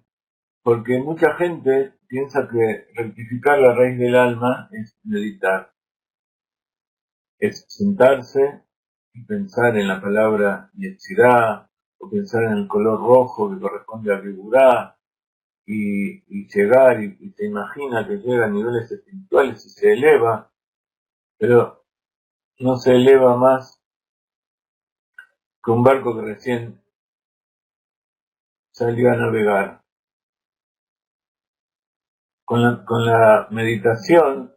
A: porque mucha gente piensa que rectificar la raíz del alma es meditar, es sentarse pensar en la palabra Yetzirá, o pensar en el color rojo que corresponde a Geburá, y llegar y se imagina que llega a niveles espirituales y se eleva, pero no se eleva más que un barco que recién salió a navegar. Con la meditación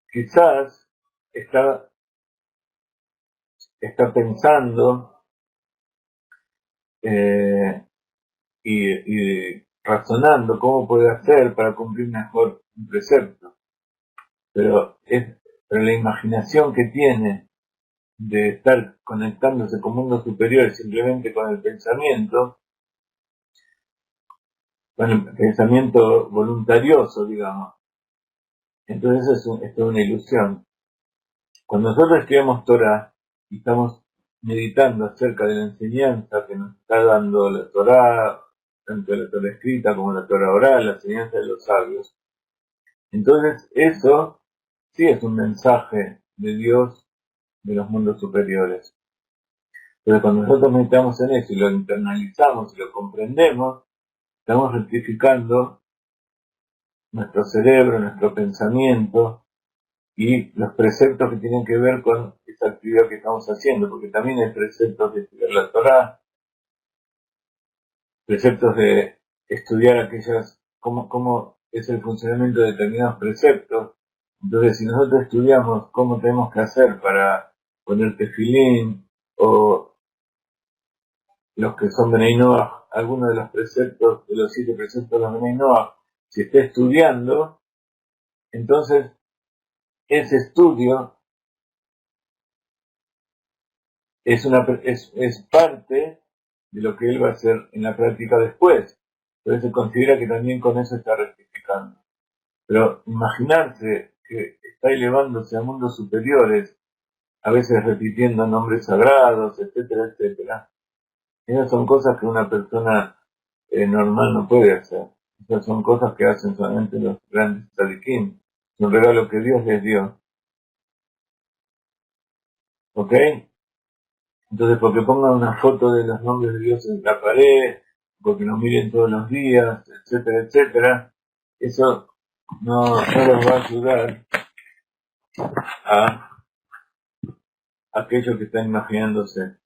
A: quizás está pensando y razonando cómo puede hacer para cumplir mejor un precepto, pero la imaginación que tiene de estar conectándose con mundos superiores simplemente con el pensamiento voluntarioso, digamos, entonces es toda una ilusión. Cuando nosotros estudiamos Torah y estamos meditando acerca de la enseñanza que nos está dando la Torah, tanto la Torah escrita como la Torah oral, la enseñanza de los sabios, entonces eso sí es un mensaje de Dios de los mundos superiores. Pero cuando nosotros meditamos en eso y lo internalizamos y lo comprendemos, estamos rectificando nuestro cerebro, nuestro pensamiento y los preceptos que tienen que ver con esa actividad que estamos haciendo, porque también hay preceptos de estudiar la Torah, preceptos de estudiar aquellas, cómo es el funcionamiento de determinados preceptos. Entonces, si nosotros estudiamos cómo tenemos que hacer para poner tefilín, o los que son Benei Noach, algunos de los preceptos, de los 7 preceptos de los Benei Noach, si está estudiando, entonces ese estudio es parte de lo que él va a hacer en la práctica después. Entonces se considera que también con eso está rectificando. Pero imaginarse que está elevándose a mundos superiores, a veces repitiendo nombres sagrados, etcétera, etcétera, esas son cosas que una persona normal no puede hacer. Esas son cosas que hacen solamente los grandes tzadikim. Es un regalo que Dios les dio. ¿Ok? Entonces, porque pongan una foto de los nombres de Dios en la pared, porque lo miren todos los días, etcétera, etcétera, eso no los va a ayudar a aquellos que están imaginándose.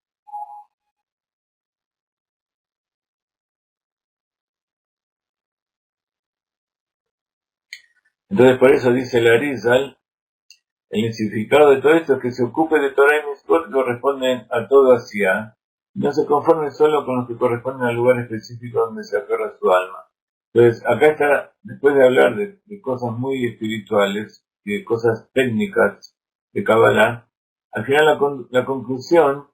A: Entonces, por eso dice la Arizal, el significado de todo esto es que se ocupe de Torah y Mitzvot que corresponden a todo hacia, y no se conforme solo con los que corresponden al lugar específico donde se aferra su alma. Entonces, acá está, después de hablar de cosas muy espirituales y de cosas técnicas de Kabbalah, al final la conclusión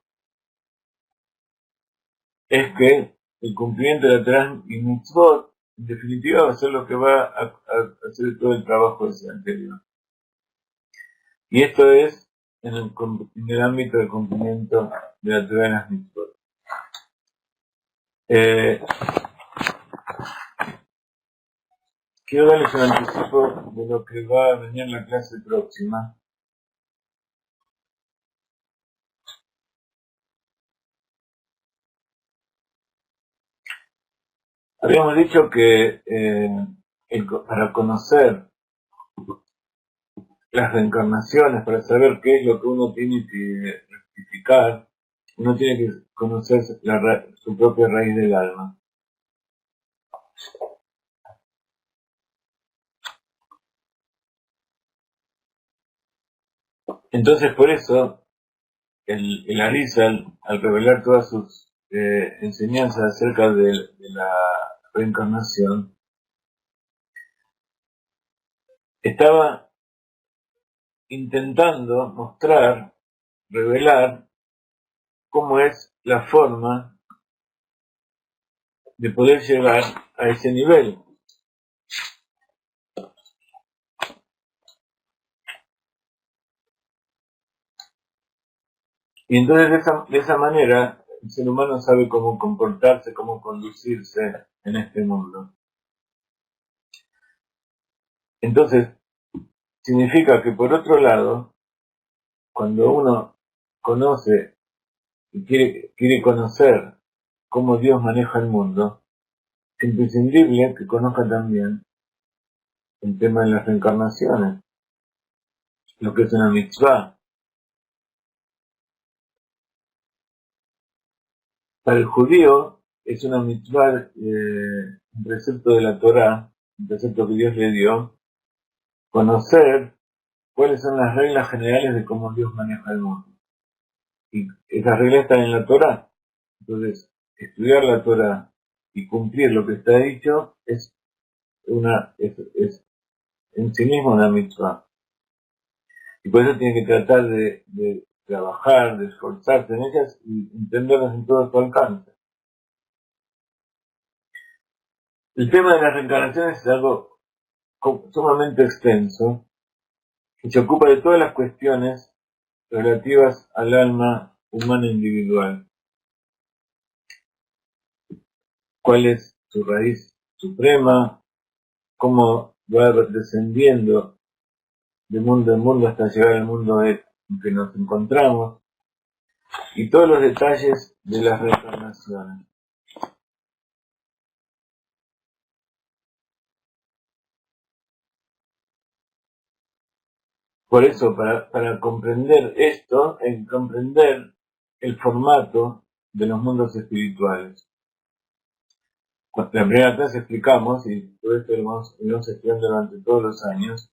A: es que el cumplimiento de la Torah y Mitzvot, en definitiva, va a ser lo que va a hacer todo el trabajo ese anterior. Y esto es en el ámbito del cumplimiento de la Torah y las Mitzvot. Quiero darles un anticipo de lo que va a venir en la clase próxima. Habíamos dicho que para conocer las reencarnaciones, para saber qué es lo que uno tiene que rectificar, uno tiene que conocer su propia raíz del alma. Entonces, por eso, el Arizal, al revelar todas sus enseñanzas acerca de la reencarnación, estaba intentando mostrar, revelar cómo es la forma de poder llegar a ese nivel. Y entonces de esa manera el ser humano sabe cómo comportarse, cómo conducirse en este mundo. Entonces, significa que por otro lado, cuando uno conoce y quiere conocer cómo Dios maneja el mundo, es imprescindible que conozca también el tema de las reencarnaciones, lo que es una mitzvah. Para el judío es una mitzvah, un precepto de la Torá, un precepto que Dios le dio, conocer cuáles son las reglas generales de cómo Dios maneja el mundo. Y esas reglas están en la Torá. Entonces, estudiar la Torá y cumplir lo que está dicho es en sí mismo una mitzvah. Y por eso tiene que tratar de trabajar, de esforzarse en ellas y entenderlas en todo su alcance. El tema de las reencarnaciones es algo sumamente extenso y se ocupa de todas las cuestiones relativas al alma humana individual. ¿Cuál es su raíz suprema? ¿Cómo va descendiendo de mundo en mundo hasta llegar al mundo en que nos encontramos? Y todos los detalles de las reencarnaciones. Por eso, para comprender esto, hay que comprender el formato de los mundos espirituales. En la primera clase explicamos, y todo esto lo hemos estudiando durante todos los años,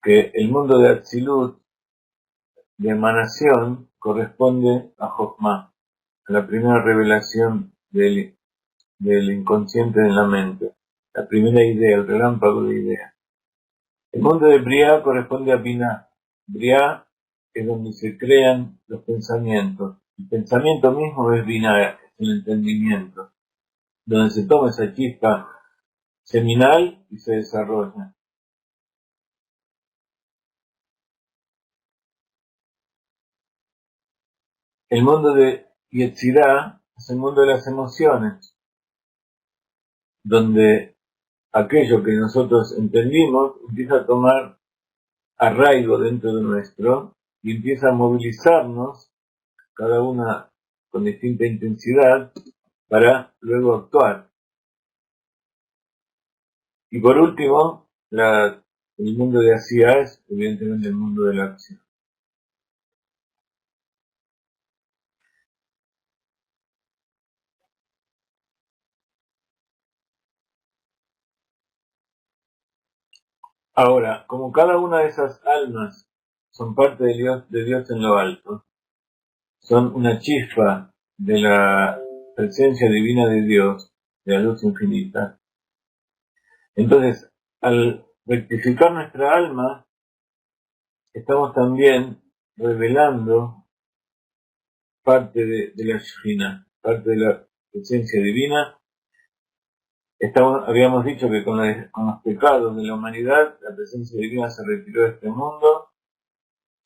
A: que el mundo de Atzilut, de emanación, corresponde a Jochma, a la primera revelación del inconsciente en la mente, la primera idea, el relámpago de idea. El mundo de Briá corresponde a Binah. Briá es donde se crean los pensamientos. El pensamiento mismo es Binah, es el entendimiento, donde se toma esa chispa seminal y se desarrolla. El mundo de Yetzirah es el mundo de las emociones, donde aquello que nosotros entendimos empieza a tomar arraigo dentro de nuestro y empieza a movilizarnos, cada una con distinta intensidad, para luego actuar. Y por último, el mundo de Asiyah es evidentemente el mundo de la acción. Ahora, como cada una de esas almas son parte de Dios en lo alto, son una chispa de la presencia divina de Dios, de la luz infinita. Entonces, al rectificar nuestra alma, estamos también revelando parte de la Shekhinah, parte de la presencia divina. Habíamos dicho que con los pecados de la humanidad, la presencia divina se retiró de este mundo,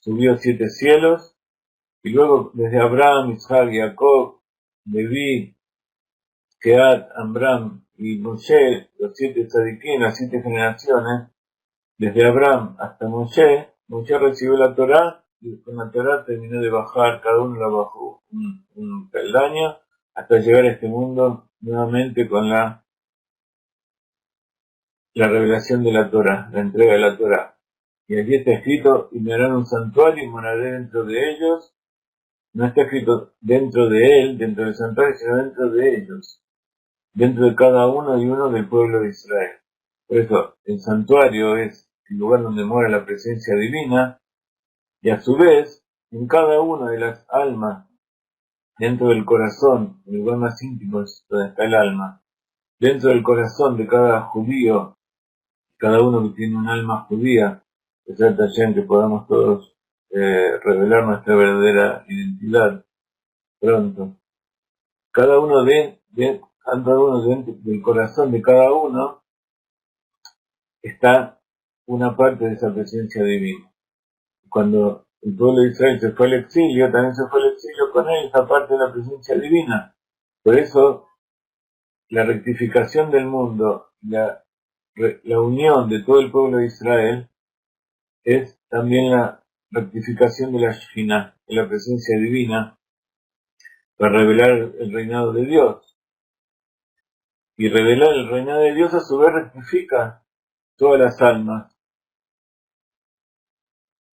A: subió 7 cielos, y luego desde Abraham, Isaac, Jacob, Leví, Keat, Amram y Moshe, los 7 tzadikim, las 7 generaciones, desde Abraham hasta Moshe recibió la Torá, y con la Torá terminó de bajar, cada uno la bajó un peldaño, hasta llegar a este mundo nuevamente con la revelación de la Torá, la entrega de la Torá. Y aquí está escrito, y me harán un santuario y moraré dentro de ellos. No está escrito dentro de él, dentro del santuario, sino dentro de ellos, dentro de cada uno y uno del pueblo de Israel. Por eso, el santuario es el lugar donde mora la presencia divina, y a su vez, en cada una de las almas, dentro del corazón, el lugar más íntimo es donde está el alma, dentro del corazón de cada judío, cada uno que tiene un alma judía, que trata ya en que podamos todos revelar nuestra verdadera identidad pronto. Cada uno dentro del corazón de cada uno está una parte de esa presencia divina. Cuando el pueblo de Israel se fue al exilio, también se fue al exilio con él esa parte de la presencia divina. Por eso, la rectificación del mundo, la unión de todo el pueblo de Israel, es también la rectificación de la Shekhinah, en la presencia divina para revelar el reinado de Dios. Y revelar el reinado de Dios a su vez rectifica todas las almas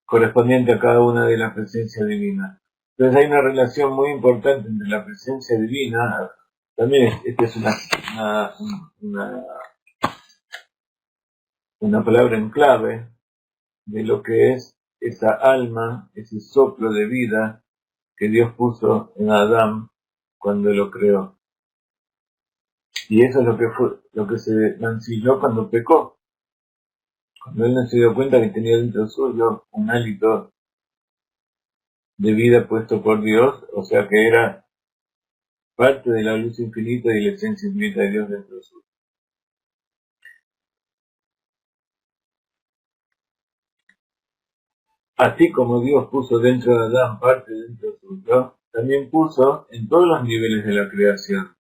A: correspondiente a cada una de las presencias divinas. Entonces hay una relación muy importante entre la presencia divina, también esta es una palabra en clave de lo que es esa alma, ese soplo de vida que Dios puso en Adán cuando lo creó. Y eso es lo que se mancilló cuando pecó. Cuando él no se dio cuenta que tenía dentro suyo un hálito de vida puesto por Dios, o sea que era parte de la luz infinita y la esencia infinita de Dios dentro suyo. Así como Dios puso dentro de Adán parte dentro suyo, también puso en todos los niveles de la creación.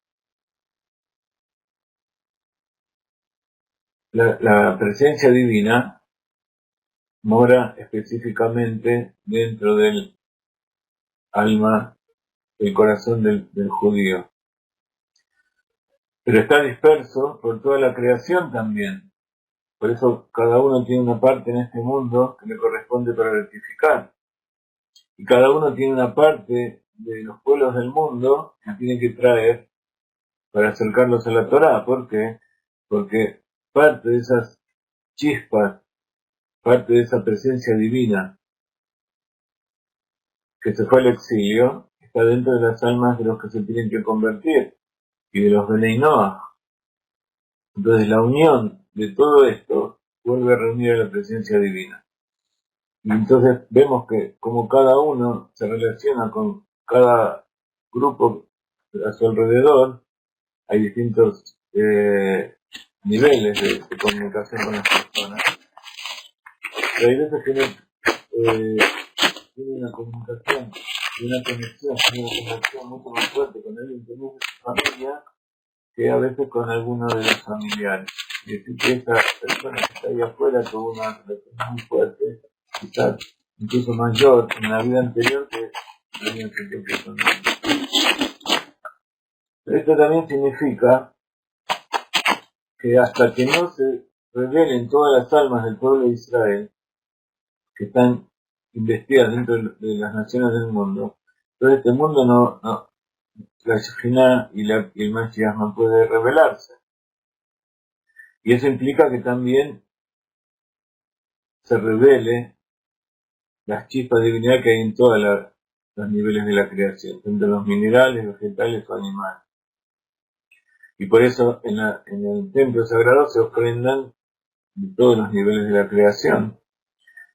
A: La presencia divina mora específicamente dentro del alma, el corazón del judío. Pero está disperso por toda la creación también. Por eso cada uno tiene una parte en este mundo que le corresponde para rectificar. Y cada uno tiene una parte de los pueblos del mundo que tiene que traer para acercarlos a la Torá. ¿Por qué? Porque parte de esas chispas, parte de esa presencia divina que se fue al exilio, está dentro de las almas de los que se tienen que convertir y de los Benei Noach. Entonces la unión de todo esto vuelve a reunir a la presencia divina. Y entonces vemos que como cada uno se relaciona con cada grupo a su alrededor, hay distintos niveles de comunicación con las personas. Pero hay veces que tiene una comunicación y una conexión mucho más fuerte con alguien que no es de su familia que a veces con alguno de los familiares. Es decir, que esa persona que está ahí afuera tuvo una relación muy fuerte, quizás incluso mayor en la vida anterior que la vida anterior que con él. Pero esto también significa que hasta que no se revelen todas las almas del pueblo de Israel, que están investidas dentro de las naciones del mundo, todo este mundo la Shekhinah y el Mashiach no puede revelarse. Y eso implica que también se revele las chispas de divinidad que hay en todos los niveles de la creación, tanto los minerales, vegetales o animales. Y por eso en el templo sagrado se ofrendan de todos los niveles de la creación.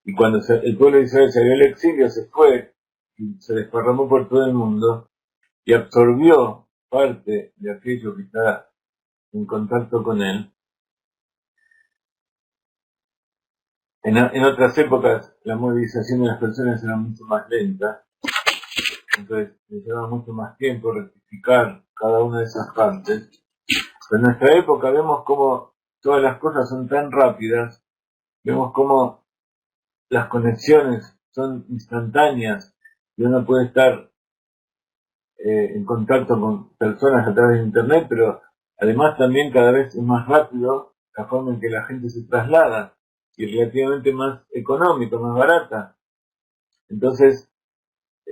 A: Y cuando el pueblo de Israel salió al exilio, se fue y se desparramó por todo el mundo y absorbió parte de aquello que está en contacto con él. En otras épocas la movilización de las personas era mucho más lenta, entonces les lleva mucho más tiempo rectificar cada una de esas partes. Pero en nuestra época vemos cómo todas las cosas son tan rápidas, vemos cómo las conexiones son instantáneas y uno puede estar en contacto con personas a través de internet, pero además también cada vez es más rápido la forma en que la gente se traslada y relativamente más económica, más barata. Entonces,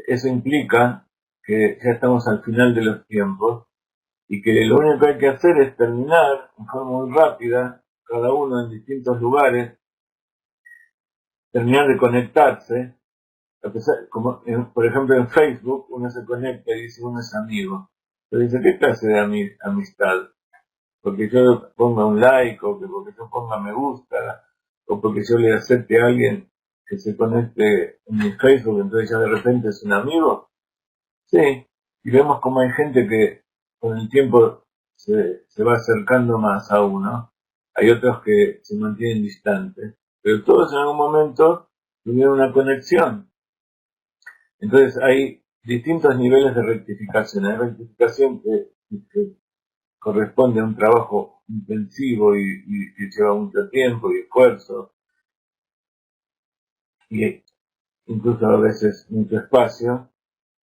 A: eso implica que ya estamos al final de los tiempos y que lo único que hay que hacer es terminar en forma muy rápida, cada uno en distintos lugares, terminar de conectarse. A pesar, como por ejemplo en Facebook uno se conecta y dice uno es amigo, pero dice ¿qué clase de amistad? Porque yo ponga un like o porque yo ponga me gusta o porque yo le acepte a alguien que se conecte en mi Facebook, entonces ya de repente es un amigo. Sí, y vemos como hay gente que con el tiempo se va acercando más a uno, hay otros que se mantienen distantes, pero todos en algún momento tuvieron una conexión. Entonces hay distintos niveles de rectificación. Hay rectificación que corresponde a un trabajo intensivo y que lleva mucho tiempo y esfuerzo. Y incluso a veces mucho espacio.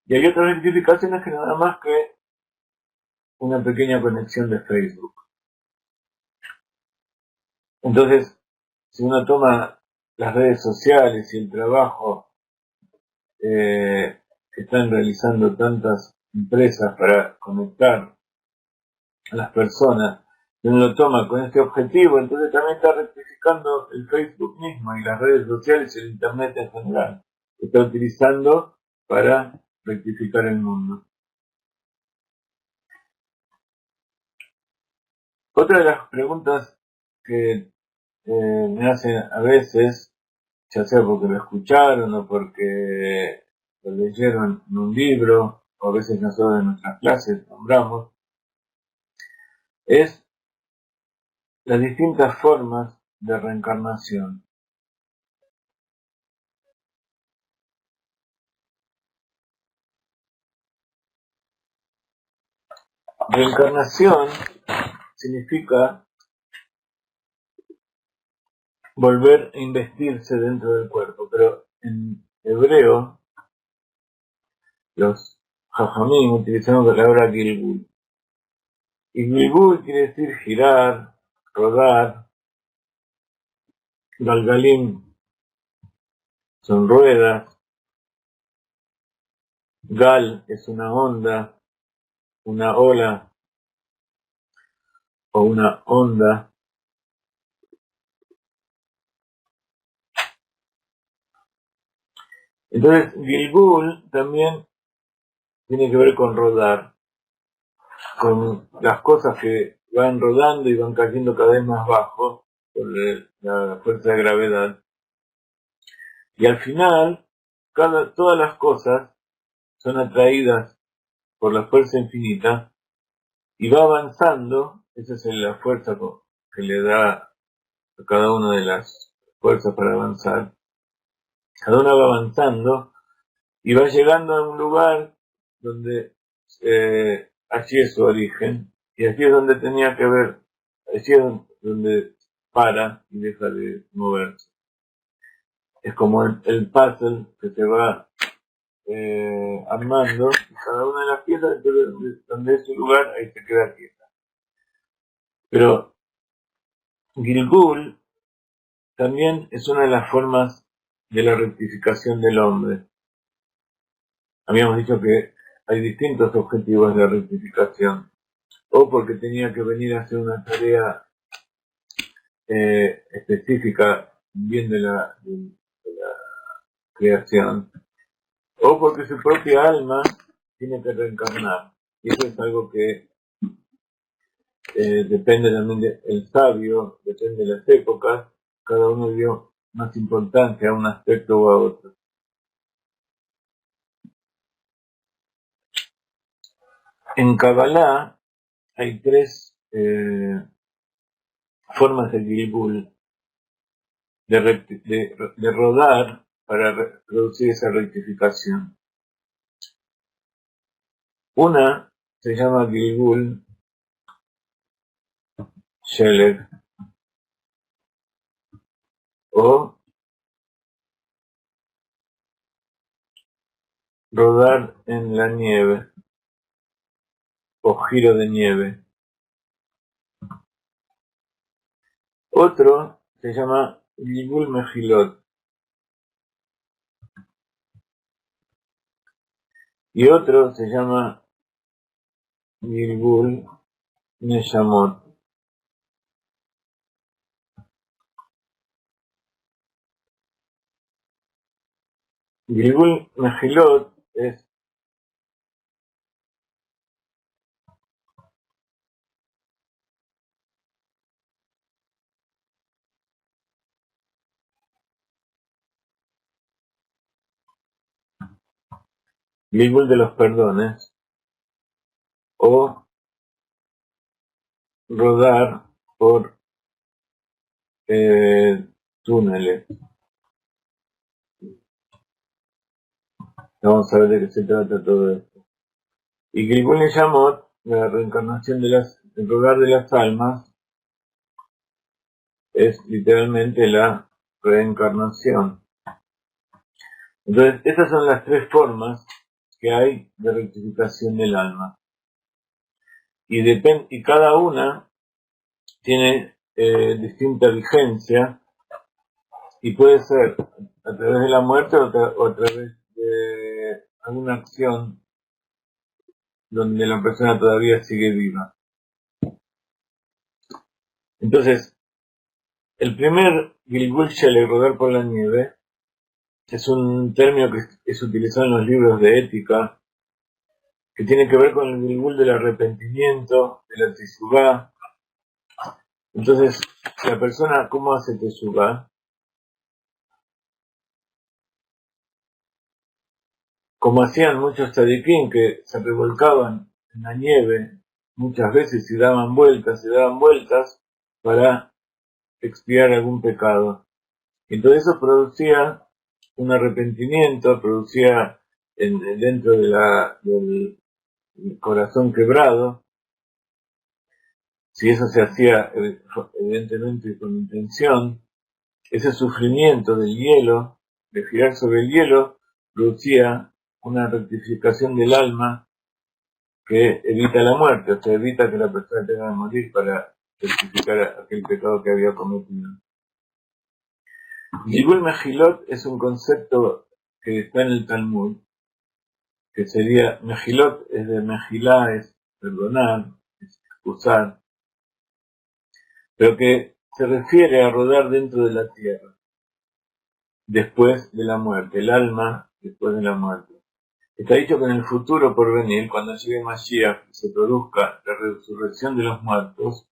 A: Y hay otras rectificaciones que nada más que una pequeña conexión de Facebook. Entonces, si uno toma las redes sociales y el trabajo que están realizando tantas empresas para conectar a las personas, si uno lo toma con este objetivo, entonces también está rectificando el Facebook mismo y las redes sociales y el Internet en general. Está utilizando para rectificar el mundo. Otra de las preguntas que me hacen a veces, ya sea porque lo escucharon o porque lo leyeron en un libro, o a veces nosotros en nuestras clases nombramos, es las distintas formas de reencarnación. Reencarnación significa volver a investirse dentro del cuerpo, pero en hebreo los jajamim utilizamos la palabra Gilgul. Y Gilgul quiere decir girar, rodar. Galgalim son ruedas. Gal es una onda, una ola o una onda. Entonces, Gilgul también tiene que ver con rodar, con las cosas que van rodando y van cayendo cada vez más bajo por la fuerza de gravedad. Y al final, todas las cosas son atraídas por la fuerza infinita y va avanzando. Esa es la fuerza que le da a cada una de las fuerzas para avanzar. Cada una va avanzando y va llegando a un lugar donde allí es su origen, y allí es donde tenía que ver, allí es donde para y deja de moverse. Es como el puzzle que se va armando, y cada una de las piezas, donde es su lugar, ahí se queda quieta. Pero Gilgul también es una de las formas de la rectificación del hombre. Habíamos dicho que hay distintos objetivos de rectificación, o porque tenía que venir a hacer una tarea específica bien de la creación, o porque su propia alma tiene que reencarnar. Y eso es algo que depende también del sabio, depende de las épocas, cada uno dio más importancia a un aspecto o a otro. En Kabbalah hay tres formas de Gilgul, de rodar para producir esa rectificación. Una se llama Gilgul Sheleg o rodar en la nieve o giro de nieve. Otro se llama Gilgul Mejilot y otro se llama Gilgul Neshamot. Gilgul Mejilot es Gilgul de los perdones o rodar por túneles. Vamos a ver de qué se trata todo esto. Y Gilgul Neshamot, la reencarnación el rodar de las almas, es literalmente la reencarnación. Entonces, estas son las tres formas que hay de rectificación del alma. Y cada una tiene distinta vigencia y puede ser a través de la muerte o a través de alguna acción donde la persona todavía sigue viva. Entonces, el primer Gilgul Shele, rodar por la nieve, es un término que es utilizado en los libros de ética, que tiene que ver con el Gilgul del arrepentimiento, de la teshuvá. Entonces, la persona, ¿cómo hace teshuvá? Como hacían muchos tzadikim que se revolcaban en la nieve muchas veces y daban vueltas para expiar algún pecado. Entonces eso producía un arrepentimiento, producía dentro del corazón quebrado. Si eso se hacía evidentemente con intención, ese sufrimiento del hielo, de girar sobre el hielo, producía una rectificación del alma que evita la muerte, o sea, evita que la persona tenga que morir para rectificar aquel pecado que había cometido. Gilgul Mejilot es un concepto que está en el Talmud, que sería, Mejilot es de Mejilá, es perdonar, es excusar, pero que se refiere a rodar dentro de la tierra, después de la muerte, el alma después de la muerte. Está dicho que en el futuro por venir, cuando llegue Mashiach y se produzca la resurrección de los muertos,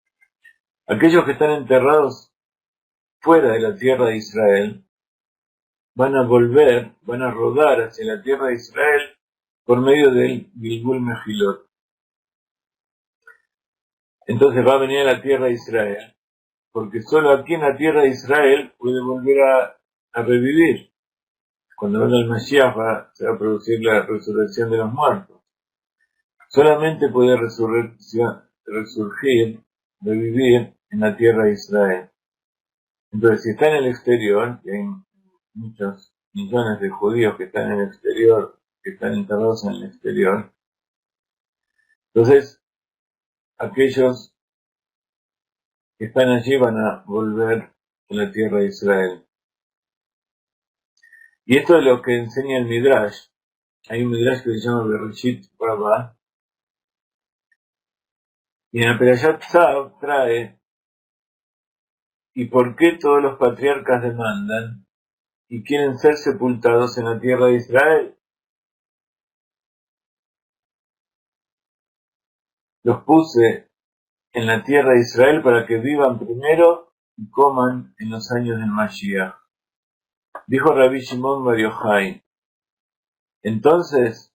A: aquellos que están enterrados fuera de la tierra de Israel van a volver, van a rodar hacia la tierra de Israel por medio del Gilgul Mejilot. Entonces va a venir a la tierra de Israel, porque solo aquí en la tierra de Israel puede volver a revivir. Cuando venga el Mashiach se va a producir la resurrección de los muertos. Solamente puede resurgir, revivir en la tierra de Israel. Entonces, si está en el exterior, y hay muchos millones de judíos que están en el exterior, que están enterrados en el exterior, entonces aquellos que están allí van a volver a la tierra de Israel. Y esto es lo que enseña el Midrash. Hay un Midrash que se llama Bereshit Rabbah, y en el Perashat Tzav trae: ¿y por qué todos los patriarcas demandan y quieren ser sepultados en la tierra de Israel? Los puse en la tierra de Israel para que vivan primero y coman en los años del Mashiach. Dijo Rabbi Shimon Bar Yochai: entonces,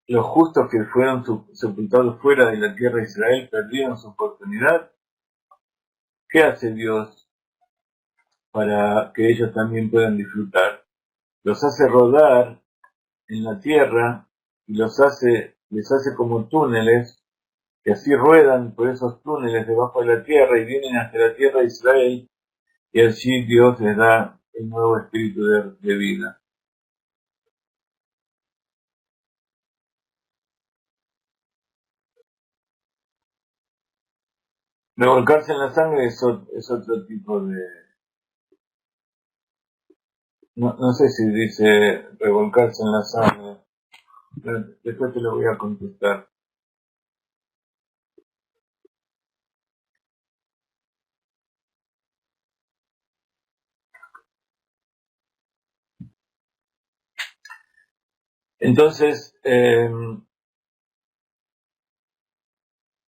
A: los justos que fueron sepultados fuera de la tierra de Israel perdieron su oportunidad. ¿Qué hace Dios para que ellos también puedan disfrutar? Los hace rodar en la tierra y les hace como túneles, que así ruedan por esos túneles debajo de la tierra y vienen hasta la tierra de Israel, y allí Dios les da el nuevo espíritu de vida. Revolcarse en la sangre es otro tipo de... No sé si dice revolcarse en la sangre, pero después te lo voy a contestar. Entonces,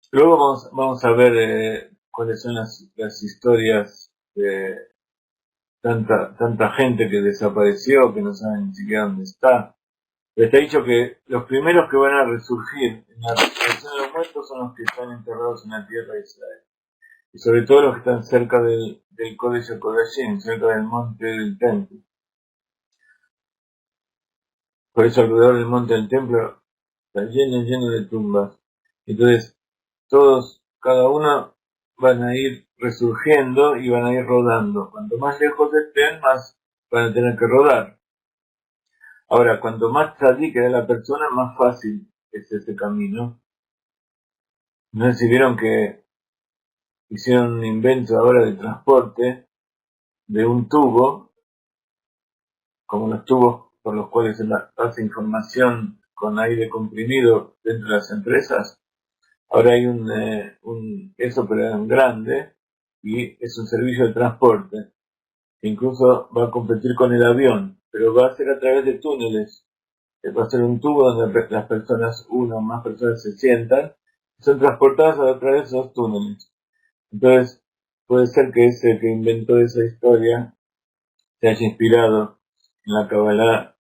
A: luego vamos a ver cuáles son las historias de tanta gente que desapareció, que no saben ni siquiera dónde está. Pero está dicho que los primeros que van a resurgir en la resurrección de los muertos son los que están enterrados en la tierra de Israel. Y sobre todo los que están cerca del Kodesh HaKodashim, cerca del monte del templo. Por eso alrededor del monte del templo está lleno de tumbas. Entonces, cada uno van a ir resurgiendo y van a ir rodando. Cuanto más lejos estén, más van a tener que rodar. Ahora, cuanto más tzadik era la persona, más fácil es ese camino. No sé si vieron que hicieron un invento ahora de transporte de un tubo, como los tubos por los cuales se pasa información con aire comprimido dentro de las empresas. Ahora hay eso, pero en grande, y es un servicio de transporte, que incluso va a competir con el avión, pero va a ser a través de túneles. Va a ser un tubo donde las personas, una o más personas se sientan, y son transportadas a través de esos túneles. Entonces, puede ser que ese que inventó esa historia se haya inspirado en la Kabbalah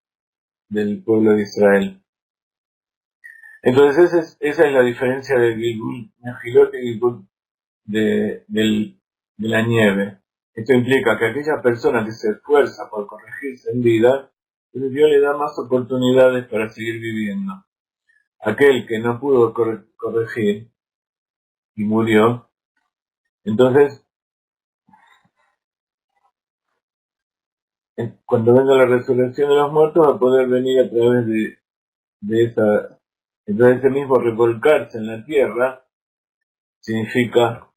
A: del pueblo de Israel. Entonces, esa es la diferencia de Gilgul Mejilot y Gilgul de la nieve. Esto implica que aquella persona que se esfuerza por corregirse en vida, Dios le da más oportunidades para seguir viviendo. Aquel que no pudo corregir y murió, entonces, cuando venga la resurrección de los muertos, va a poder venir a través de esa. Entonces, ese mismo revolcarse en la tierra significa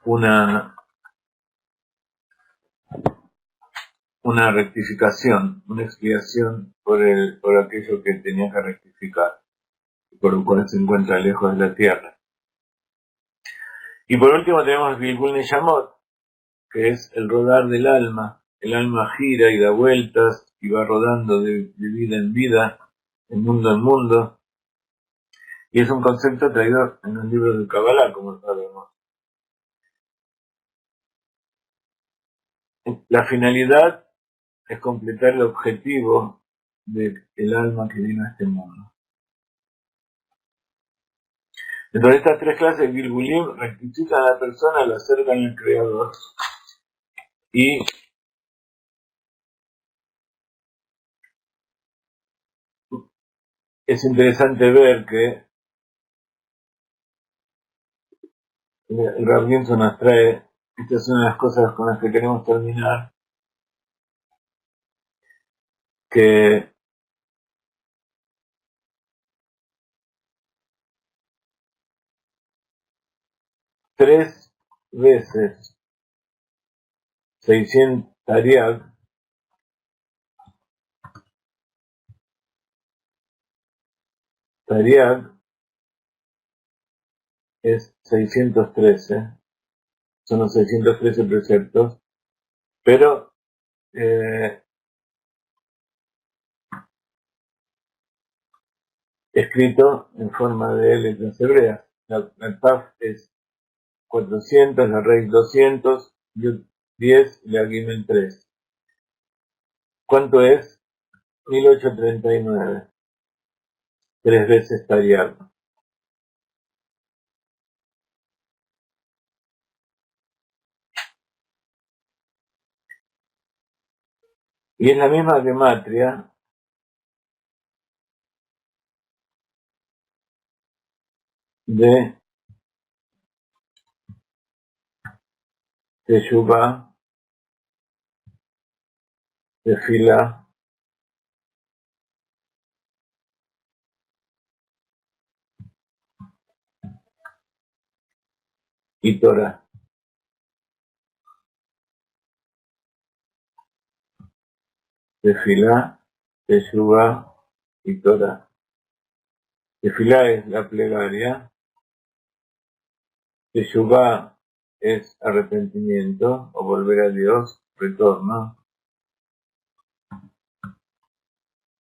A: una rectificación, una expiación por aquello que tenía que rectificar, por lo cual se encuentra lejos de la tierra. Y por último tenemos Gilgul Neyamot, que es el rodar del alma. El alma gira y da vueltas y va rodando de vida en vida, de mundo en mundo. Y es un concepto traído en los libros del Kabbalah, como sabemos. La finalidad es completar el objetivo del alma que vino a este mundo. Entonces estas tres clases de Gilgulim rectifican a la persona, lo acercan al Creador. Y es interesante ver que el Rav Ginsburg nos trae, esta es una de las cosas con las que queremos terminar, que tres veces 600 Tariag es 613, son los 613 preceptos, pero escrito en forma de letras hebreas. La Taf es 400, la raíz 200, Yud 10 y la Gimel 3. ¿Cuánto es? 1839. Tres veces Tariag. Y es la misma gematria de Teshuvah, Tefilá y Torah. Tefilá, Teshuvah y Torah. Tefilá es la plegaria. Teshuvah es arrepentimiento o volver a Dios, retorno.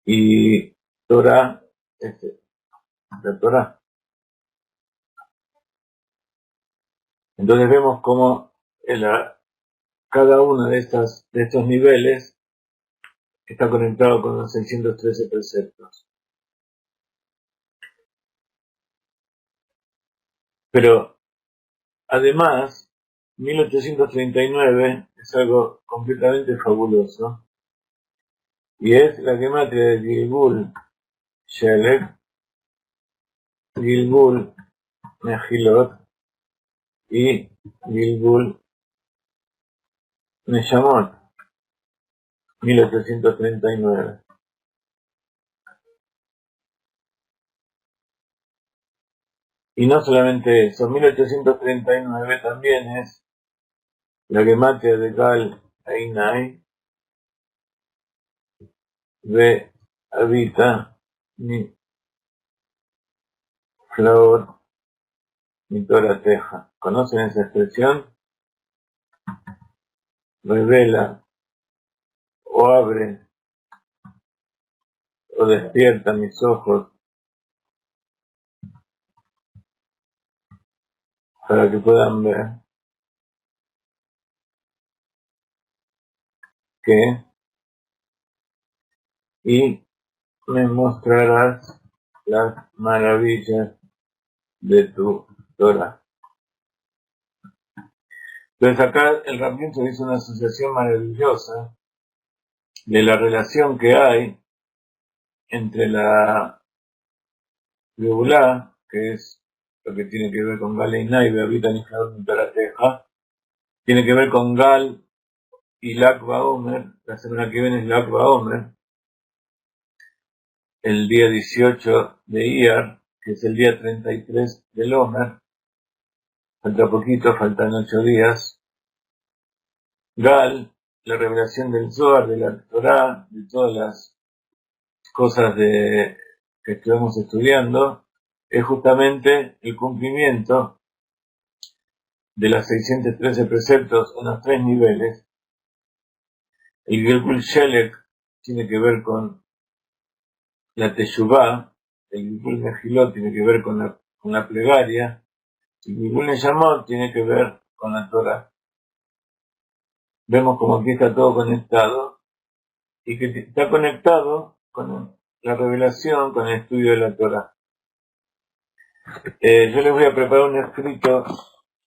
A: Y Torah es la Torah. Entonces vemos cómo cada uno de estos niveles está conectado con los 613 preceptos. Pero además, 1839 es algo completamente fabuloso y es la gematria de Gilgul Shelek, Gilgul Mejilot y Gilgul Neyamot, 1839. Y no solamente eso, 1839 también es la gematia de Gal Ainai, de habita mi flor, mi torateja. ¿Conocen esa expresión? Revela o abre o despierta mis ojos para que puedan ver que y me mostrarás las maravillas de tu Torah. Entonces acá el Rabbi se hizo una asociación maravillosa de la relación que hay entre la Geulá, que es lo que tiene que ver con Gal y Naive, habita en Torateja, tiene que ver con Gal y Lag Baomer. La semana que viene es Lag Baomer, el día 18 de Iyar, que es el día 33 del Omer. Falta poquito, faltan 8 días. Gal, la revelación del Zohar, de la Torah, de todas las cosas que estuvimos estudiando, es justamente el cumplimiento de las 613 preceptos en los 3 niveles. El Gilgul Shelek tiene que ver con la Teshuvah, el Gilgul Mejilot tiene que ver con la plegaria, el Gilgul Neshamot tiene que ver con la Torah. Vemos como aquí está todo conectado y que está conectado con la revelación, con el estudio de la Torah. Yo les voy a preparar un escrito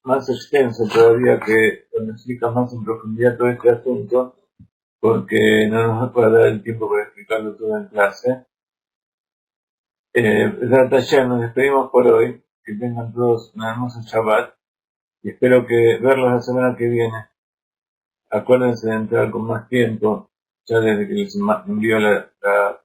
A: más extenso todavía que donde explica más en profundidad todo este asunto, porque no nos va a dar el tiempo para explicarlo todo en clase. Nos despedimos por hoy, que tengan todos una hermosa Shabbat y espero que verlos la semana que viene. Acuérdense de entrar con más tiempo, ya desde que les envió la